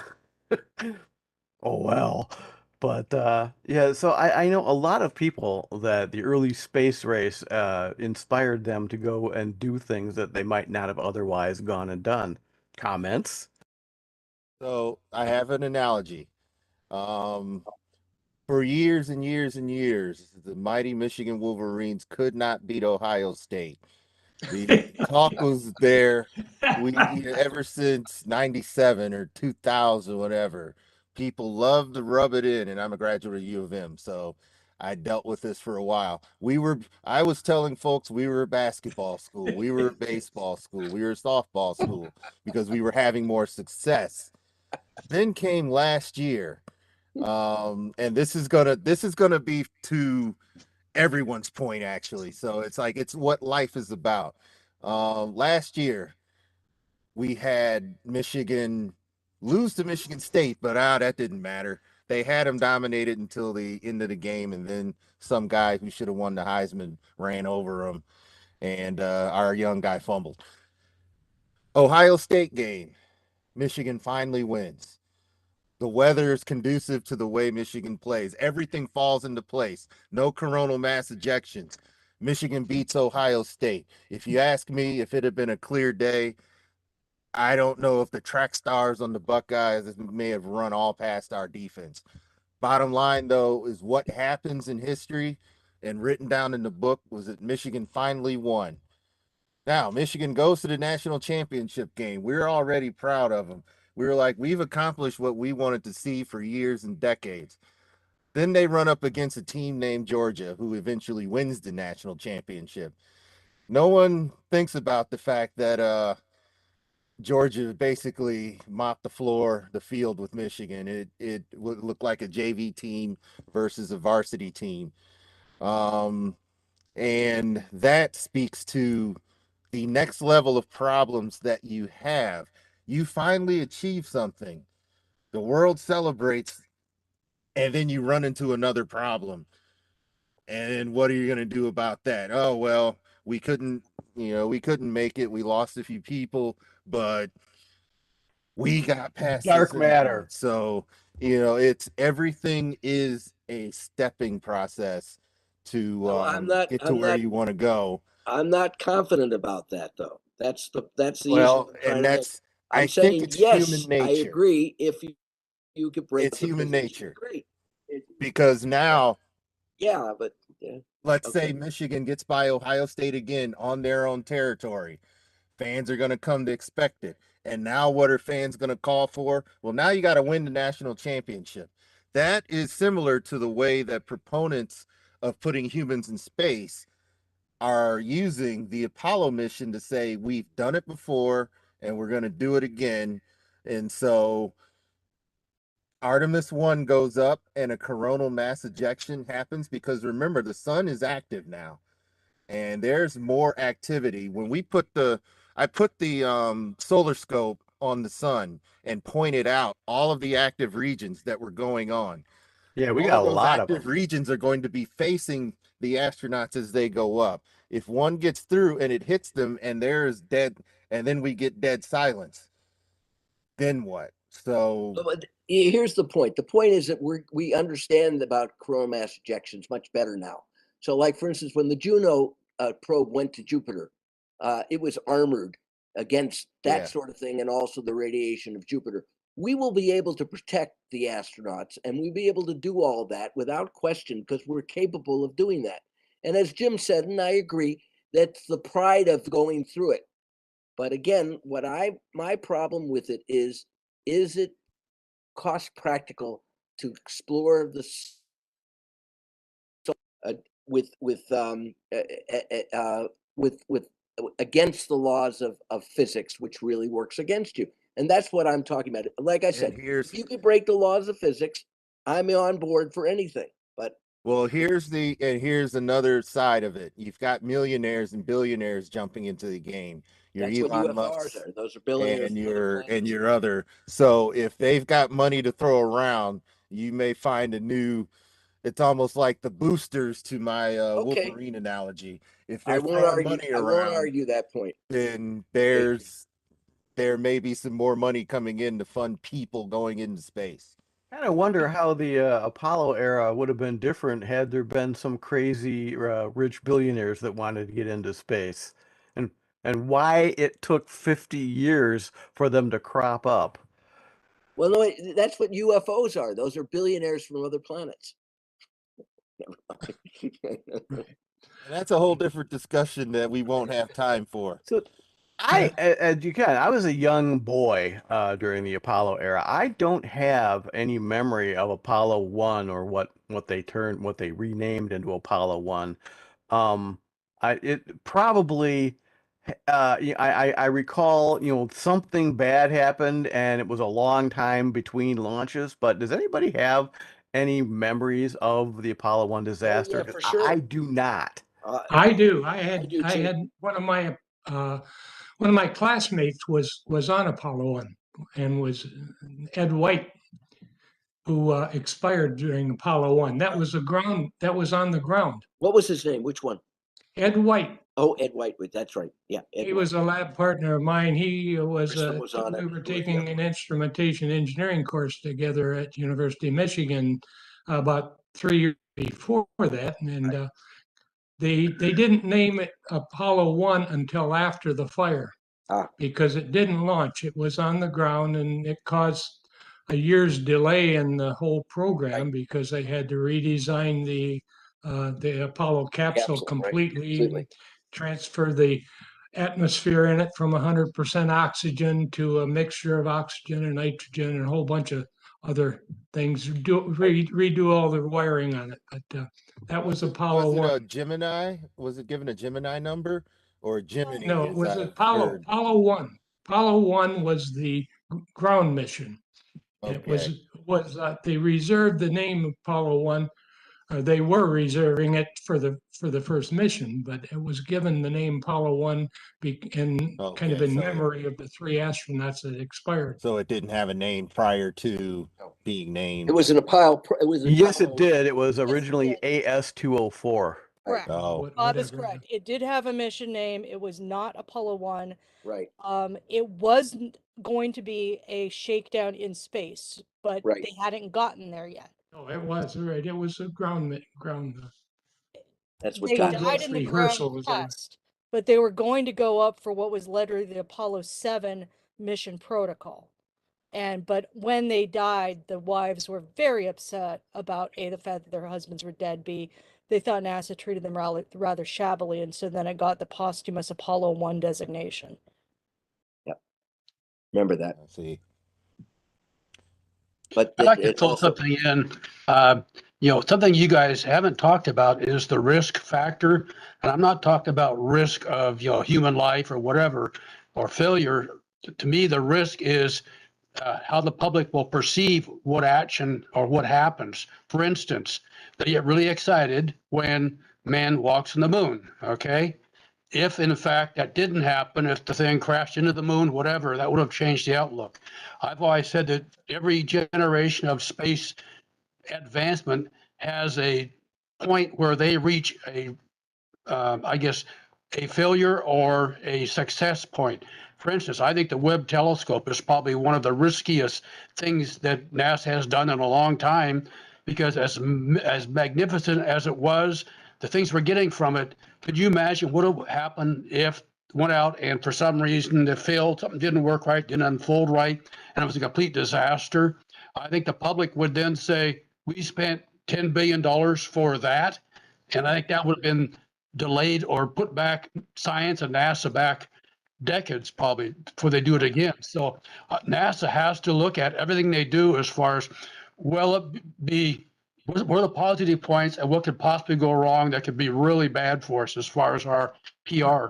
well. But yeah, so I know a lot of people that the early space race inspired them to go and do things that they might not have otherwise gone and done. Comments? So I have an analogy. Um, for years and years and years, the mighty Michigan Wolverines could not beat Ohio State. The talk was there. Ever since 97 or 2000, whatever, people love to rub it in, and I'm a graduate of U of M, so I dealt with this for a while. I was telling folks we were a basketball school, we were a baseball school, we were a softball school because we were having more success. Then came last year, and this is gonna be to everyone's point actually. So it's what life is about. Last year we had Michigan lose to Michigan State, but that didn't matter. They had them dominated until the end of the game, and then some guy who should have won the Heisman ran over them, and our young guy fumbled. Ohio State game, Michigan finally wins. The weather is conducive to the way Michigan plays. Everything falls into place. No coronal mass ejections. Michigan beats Ohio State. If you ask me if it had been a clear day, I don't know if the track stars on the Buckeyes may have run all past our defense. Bottom line, though, is what happens in history and written down in the book was that Michigan finally won. Now, Michigan goes to the national championship game. We're already proud of them. We were like, we've accomplished what we wanted to see for years and decades. Then they run up against a team named Georgia, who eventually wins the national championship. No one thinks about the fact that Georgia basically mopped the field with Michigan. It would look like a JV team versus a varsity team. And that speaks to the next level of problems that you have. You finally achieve something. The world celebrates, and then you run into another problem. And what are you going to do about that? Oh, well, we couldn't make it. We lost a few people, but we got past Dark this anyway. matter. So, it's everything is a stepping process to get to where you want to go. I'm not confident about that, though. That's the issue. Well, and that's I think it's human nature. I agree. If you could break It's human nature. great. Because now, Yeah, but yeah. let's say Michigan gets by Ohio State again on their own territory. Fans are going to come to expect it. And now what are fans going to call for? Well, now you got to win the national championship. That is similar to the way that proponents of putting humans in space are using the Apollo mission to say, we've done it before and we're going to do it again. And so Artemis 1 goes up and a coronal mass ejection happens because remember, the sun is active now and there's more activity. When I put the solar scope on the sun and pointed out all of the active regions that were going on. Yeah, we All got a those lot of active them. regions are going to be facing the astronauts as they go up. If one gets through and it hits them and there's dead, and then we get dead silence, then what? So But here's the point. The point is that we understand about coronal mass ejections much better now. So, like for instance, when the Juno probe went to Jupiter, it was armored against that Yeah. sort of thing, and also the radiation of Jupiter. We will be able to protect the astronauts, and we'll be able to do all that without question because we're capable of doing that. And as Jim said, and I agree, that's the pride of going through it. But again, my problem with it is it cost practical to explore the uh, with with um with against the laws of physics, which really works against you. And that's what I'm talking about. Like I said, if you could break the laws of physics, I'm on board for anything. But well, here's another side of it. You've got millionaires and billionaires jumping into the game. Your that's what Elon UFRs Musk are. Those are billionaires. and your other. So if they've got money to throw around, you may find a new. It's almost like the boosters to my Okay, Wolverine analogy. If I they're won't throwing argue. money I won't around, argue that point. then Okay. there may be some more money coming in to fund people going into space. Kind of wonder how the Apollo era would have been different had there been some crazy rich billionaires that wanted to get into space, and why it took 50 years for them to crop up. Well, no, that's what UFOs are. Those are billionaires from other planets. And that's a whole different discussion that we won't have time for. So as you can, I was a young boy during the Apollo era. I don't have any memory of Apollo 1 or what they renamed into Apollo 1. It probably I recall, something bad happened and it was a long time between launches, but does anybody have any memories of the Apollo 1 Oh disaster? yeah, 'Cause for I sure. do not. I do. I do I too. had uh, one of my classmates was on Apollo 1 and was Ed White, who expired during Apollo 1. That was that was on the ground. What was his name? Which one? Ed White. Oh, Ed Whitewood. That's right. Yeah, Ed He White. was a lab partner of mine. He was Kristen was on it. we were taking an instrumentation engineering course together at University of Michigan about 3 years before that, and they didn't name it Apollo 1 until after the fire Ah, because it didn't launch. It was on the ground and it caused a year's delay in the whole program right. because they had to redesign the Apollo capsule Capsule, right. completely, Completely. transfer the atmosphere in it from 100% oxygen to a mixture of oxygen and nitrogen and a whole bunch of other things. Redo all the wiring on it, but that was Apollo Was it 1. a Gemini? Was it given a Gemini number or Gemini? No, it As was I've Apollo. heard. Apollo 1. Apollo 1 was the ground mission. And it Okay. was they reserved the name Apollo 1. They were reserving it for the first mission, but it was given the name Apollo 1 in kind of Okay. in memory of the three astronauts that expired. So it didn't have a name prior to being It named. was an Apollo. It was an Yes, it Apollo. did. It was Yes, it originally did. AS-204. Correct. Oh, Bob is Whatever. correct. It did have a mission name. It was not Apollo 1. Right. It was going to be a shakedown in space, but Right. they hadn't gotten there yet. Oh, it was right. It was a ground. That's what They got Full me. died dress in the ground rehearsal was over. test, but they were going to go up for what was later the Apollo 7 mission protocol. But when they died, the wives were very upset about A, the fact that their husbands were dead, B, they thought NASA treated them rather shabbily, and so then it got the posthumous Apollo 1 designation. Yep. Remember that. I see. But I'd like to it throw also, something in. Something you guys haven't talked about is the risk factor. And I'm not talking about risk of, human life or whatever, or failure. To me, the risk is how the public will perceive what action or what happens. For instance, they get really excited when man walks on the moon, okay? If in fact that didn't happen, if the thing crashed into the moon, whatever, that would have changed the outlook. I've always said that every generation of space advancement has a point where they reach a, I guess, a failure or a success point. For instance, I think the Webb telescope is probably one of the riskiest things that NASA has done in a long time, because as magnificent as it was, the things we're getting from it, could you imagine what would happen if it went out and for some reason it failed, something didn't work right, didn't unfold right, and it was a complete disaster? I think the public would then say, we spent $10 billion for that. And I think that would have been delayed or put back science and NASA back decades probably before they do it again. So NASA has to look at everything they do as far as, will it be, what are the positive points and what could possibly go wrong that could be really bad for us as far as our PR.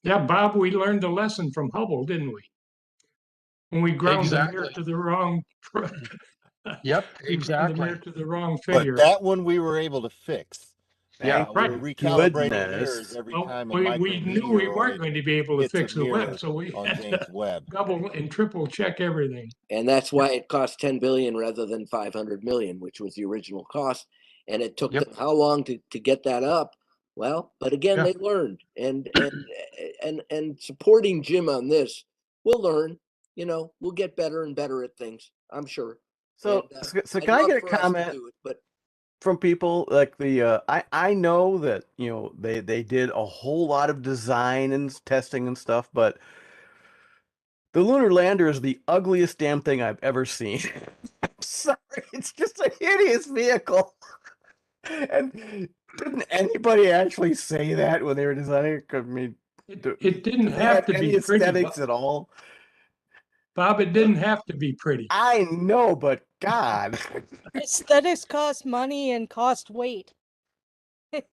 Yeah, Bob, we learned a lesson from Hubble, didn't we? When we ground the mirror Exactly. to the wrong, Yep, we ground the mirror exactly. to the wrong But figure. that one we were able to fix. Yeah. We were Right. recalibrating mirrors Goodness. every Well, time a we knew we weren't micrometeoroid going to be able to hits a fix the Webb, mirror so we on had to James Webb. double and triple check everything. And that's why it cost 10 billion rather than 500 million, which was the original cost. And it took Yep. them how long to get that up? Well, but again, Yeah. they learned, and supporting Jim on this, we'll learn. You know, we'll get better and better at things, I'm sure. So, And, so I'd can I love get a for us to comment do it, but from people like the I know that, you know, they did a whole lot of design and testing and stuff, but the lunar lander is the ugliest damn thing I've ever seen. I'm sorry, it's just a hideous vehicle. And didn't anybody actually say that when they were designing it? I mean, It didn't does it have to any be pretty, aesthetics at all? Bob. It didn't have to be pretty. I know, but God. Aesthetics cost money and cost weight. they're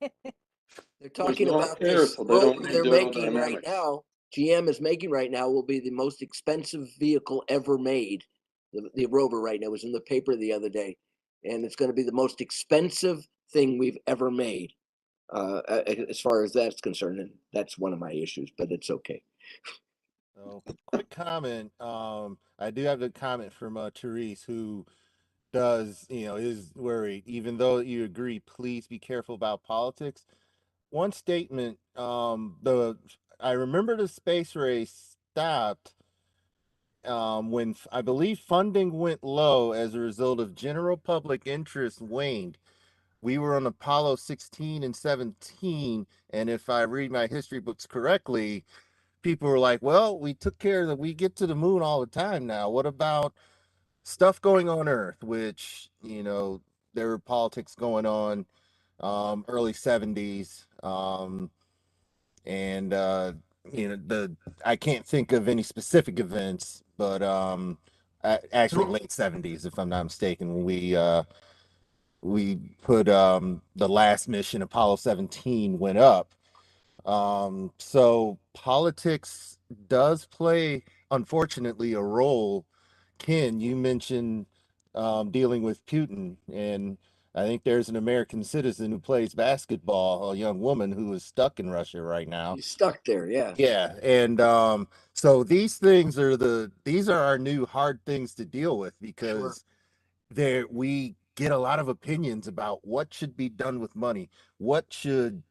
talking no about air, this so they don't rover need they're making right aerodynamics. now. GM is making right now will be the most expensive vehicle ever made. The rover right now was in the paper the other day, and it's going to be the most expensive thing we've ever made, as far as that's concerned. And that's one of my issues, but it's okay. So, quick comment. I do have a comment from Therese, who does, is worried. Even though you agree, please be careful about politics. One statement. I remember the space race stopped when I believe funding went low as a result of general public interest waned. We were on Apollo 16 and 17, and if I read my history books correctly, people were like, well, we took care of that. We get to the moon all the time now. What about stuff going on Earth? Which, there were politics going on, early 70s. And, I can't think of any specific events, but actually late 70s, if I'm not mistaken, when we put the last mission, Apollo 17, went up. So politics does play, unfortunately, a role. Ken, you mentioned dealing with Putin, and I think there's an American citizen who plays basketball, a young woman who is stuck in Russia right now. He's stuck there, yeah. Yeah, and so these are our new hard things to deal with, because we get a lot of opinions about what should be done with money, what should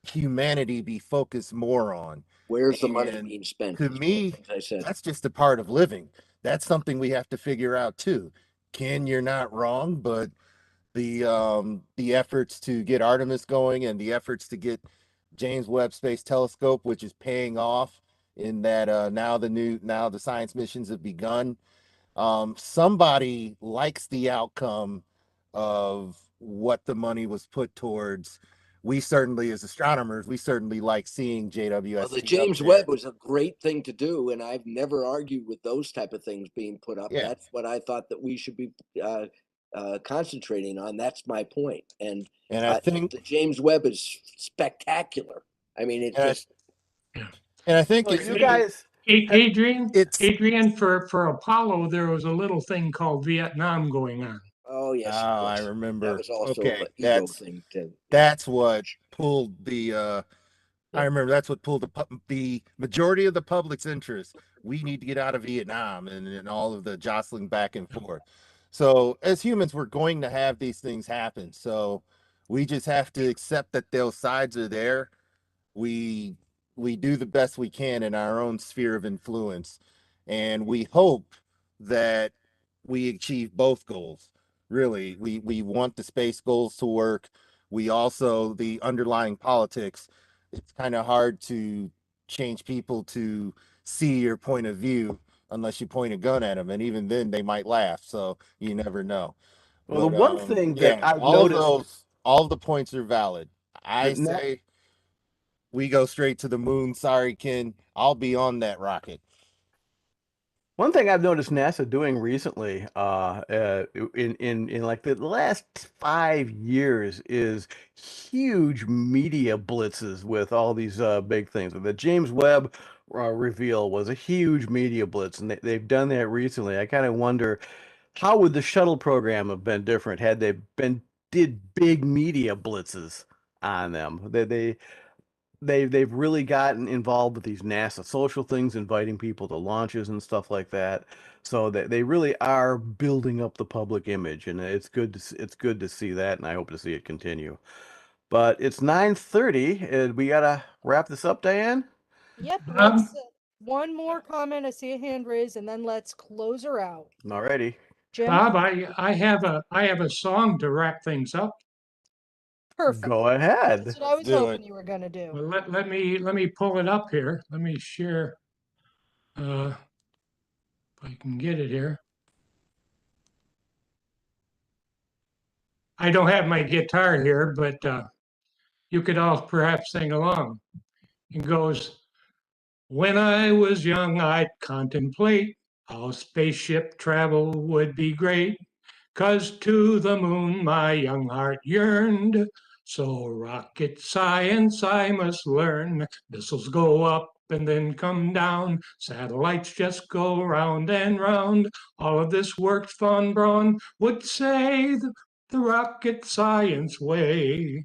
humanity be focused more on. Where's the money And being spent? to Is one of the me, things I said. that's just a part of living. That's something we have to figure out too. Ken, you're not wrong, but the efforts to get Artemis going and the efforts to get James Webb Space Telescope, which is paying off in that now the science missions have begun. Somebody likes the outcome of what the money was put towards. We certainly, as astronomers, we certainly like seeing JWST. Well, the James Webb was a great thing to do, and I've never argued with those type of things being put up. Yeah. That's what I thought that we should be concentrating on. That's my point. And I think the James Webb is spectacular. I mean, it just. And I think Well, it's you guys, Adrian, for Apollo, there was a little thing called Vietnam going on. Oh yes, I remember. that was also Okay, an ego thing too. That's what pulled the. I remember that's what pulled the majority of the public's interest. We need to get out of Vietnam, and all of the jostling back and forth. So as humans, we're going to have these things happen. So we just have to accept that those sides are there. We do the best we can in our own sphere of influence, and we hope that we achieve both goals. Really, we want the space goals to work. We also, the underlying politics, it's kind of hard to change people to see your point of view unless you point a gun at them, and even then they might laugh, so you never know. Well, the But one thing that yeah, I've noticed all of the points are valid. I that na- say we go straight to the moon. Sorry, Ken. I'll be on that rocket. one thing I've noticed NASA doing recently, in like the last 5 years, is huge media blitzes with all these big things. The James Webb reveal was a huge media blitz, and they've done that recently. I kind of wonder how would the shuttle program have been different had they been did big media blitzes on them. They've really gotten involved with these NASA social things, inviting people to launches and stuff like that. So that they really are building up the public image, and it's good to see that, and I hope to see it continue. But it's 9:30, and we gotta wrap this up, Diane. Yep, Bob, let's, one more comment, I see a hand raised, and then let's close her out. Alrighty. Jim, Bob, I have a song to wrap things up. perfect. Go That's ahead. what I was do hoping it. you were gonna do. Well, let me pull it up here. Let me share. If I can get it here. I don't have my guitar here, but you could all perhaps sing along. It goes, when I was young, I'd contemplate how spaceship travel would be great. 'Cause to the moon my young heart yearned. So rocket science I must learn. Missiles go up and then come down. Satellites just go round and round. All of this works von Braun would say the rocket science way.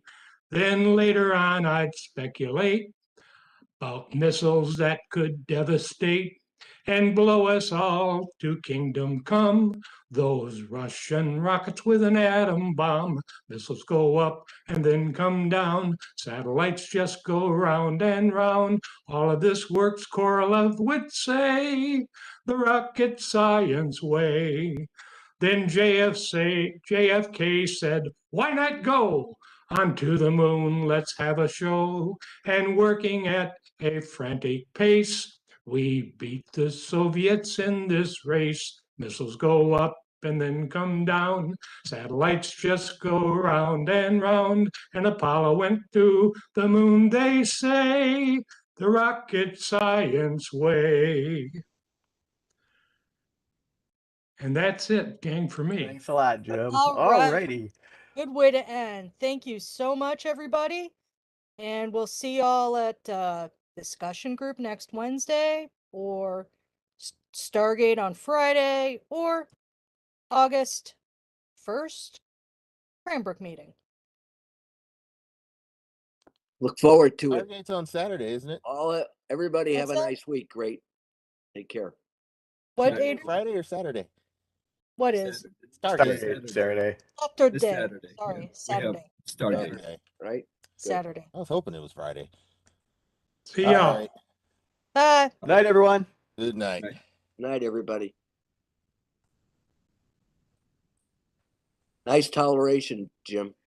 Then later on I'd speculate about missiles that could devastate and blow us all to kingdom come. Those Russian rockets with an atom bomb. Missiles go up and then come down. Satellites just go round and round. All of this works, Korolev would say, the rocket science way. Then JFK said, why not go onto the moon? Let's have a show. And working at a frantic pace, we beat the Soviets in this race. Missiles go up and then come down. Satellites just go round and round. And Apollo went to the moon, they say, the rocket science way. And that's it, gang, for me. Thanks a lot, Jim. All right. Alrighty. Good way to end. Thank you so much, everybody. And we'll see y'all at discussion group next Wednesday, or Stargate on Friday, or August 1st, Cranbrook meeting. Look forward to it. Stargate's on Saturday, isn't it? Everybody have a What's that? nice week. Great. Take care. What Saturday, date? Friday or Saturday? What is? Stargate. Saturday. Saturday. Saturday. Sorry, We have Saturday. Stargate. Saturday. Right? Good. Saturday. I was hoping it was Friday. See All y'all. right. Bye. Night, everyone. Good night. Right. Night, everybody. Nice toleration, Jim.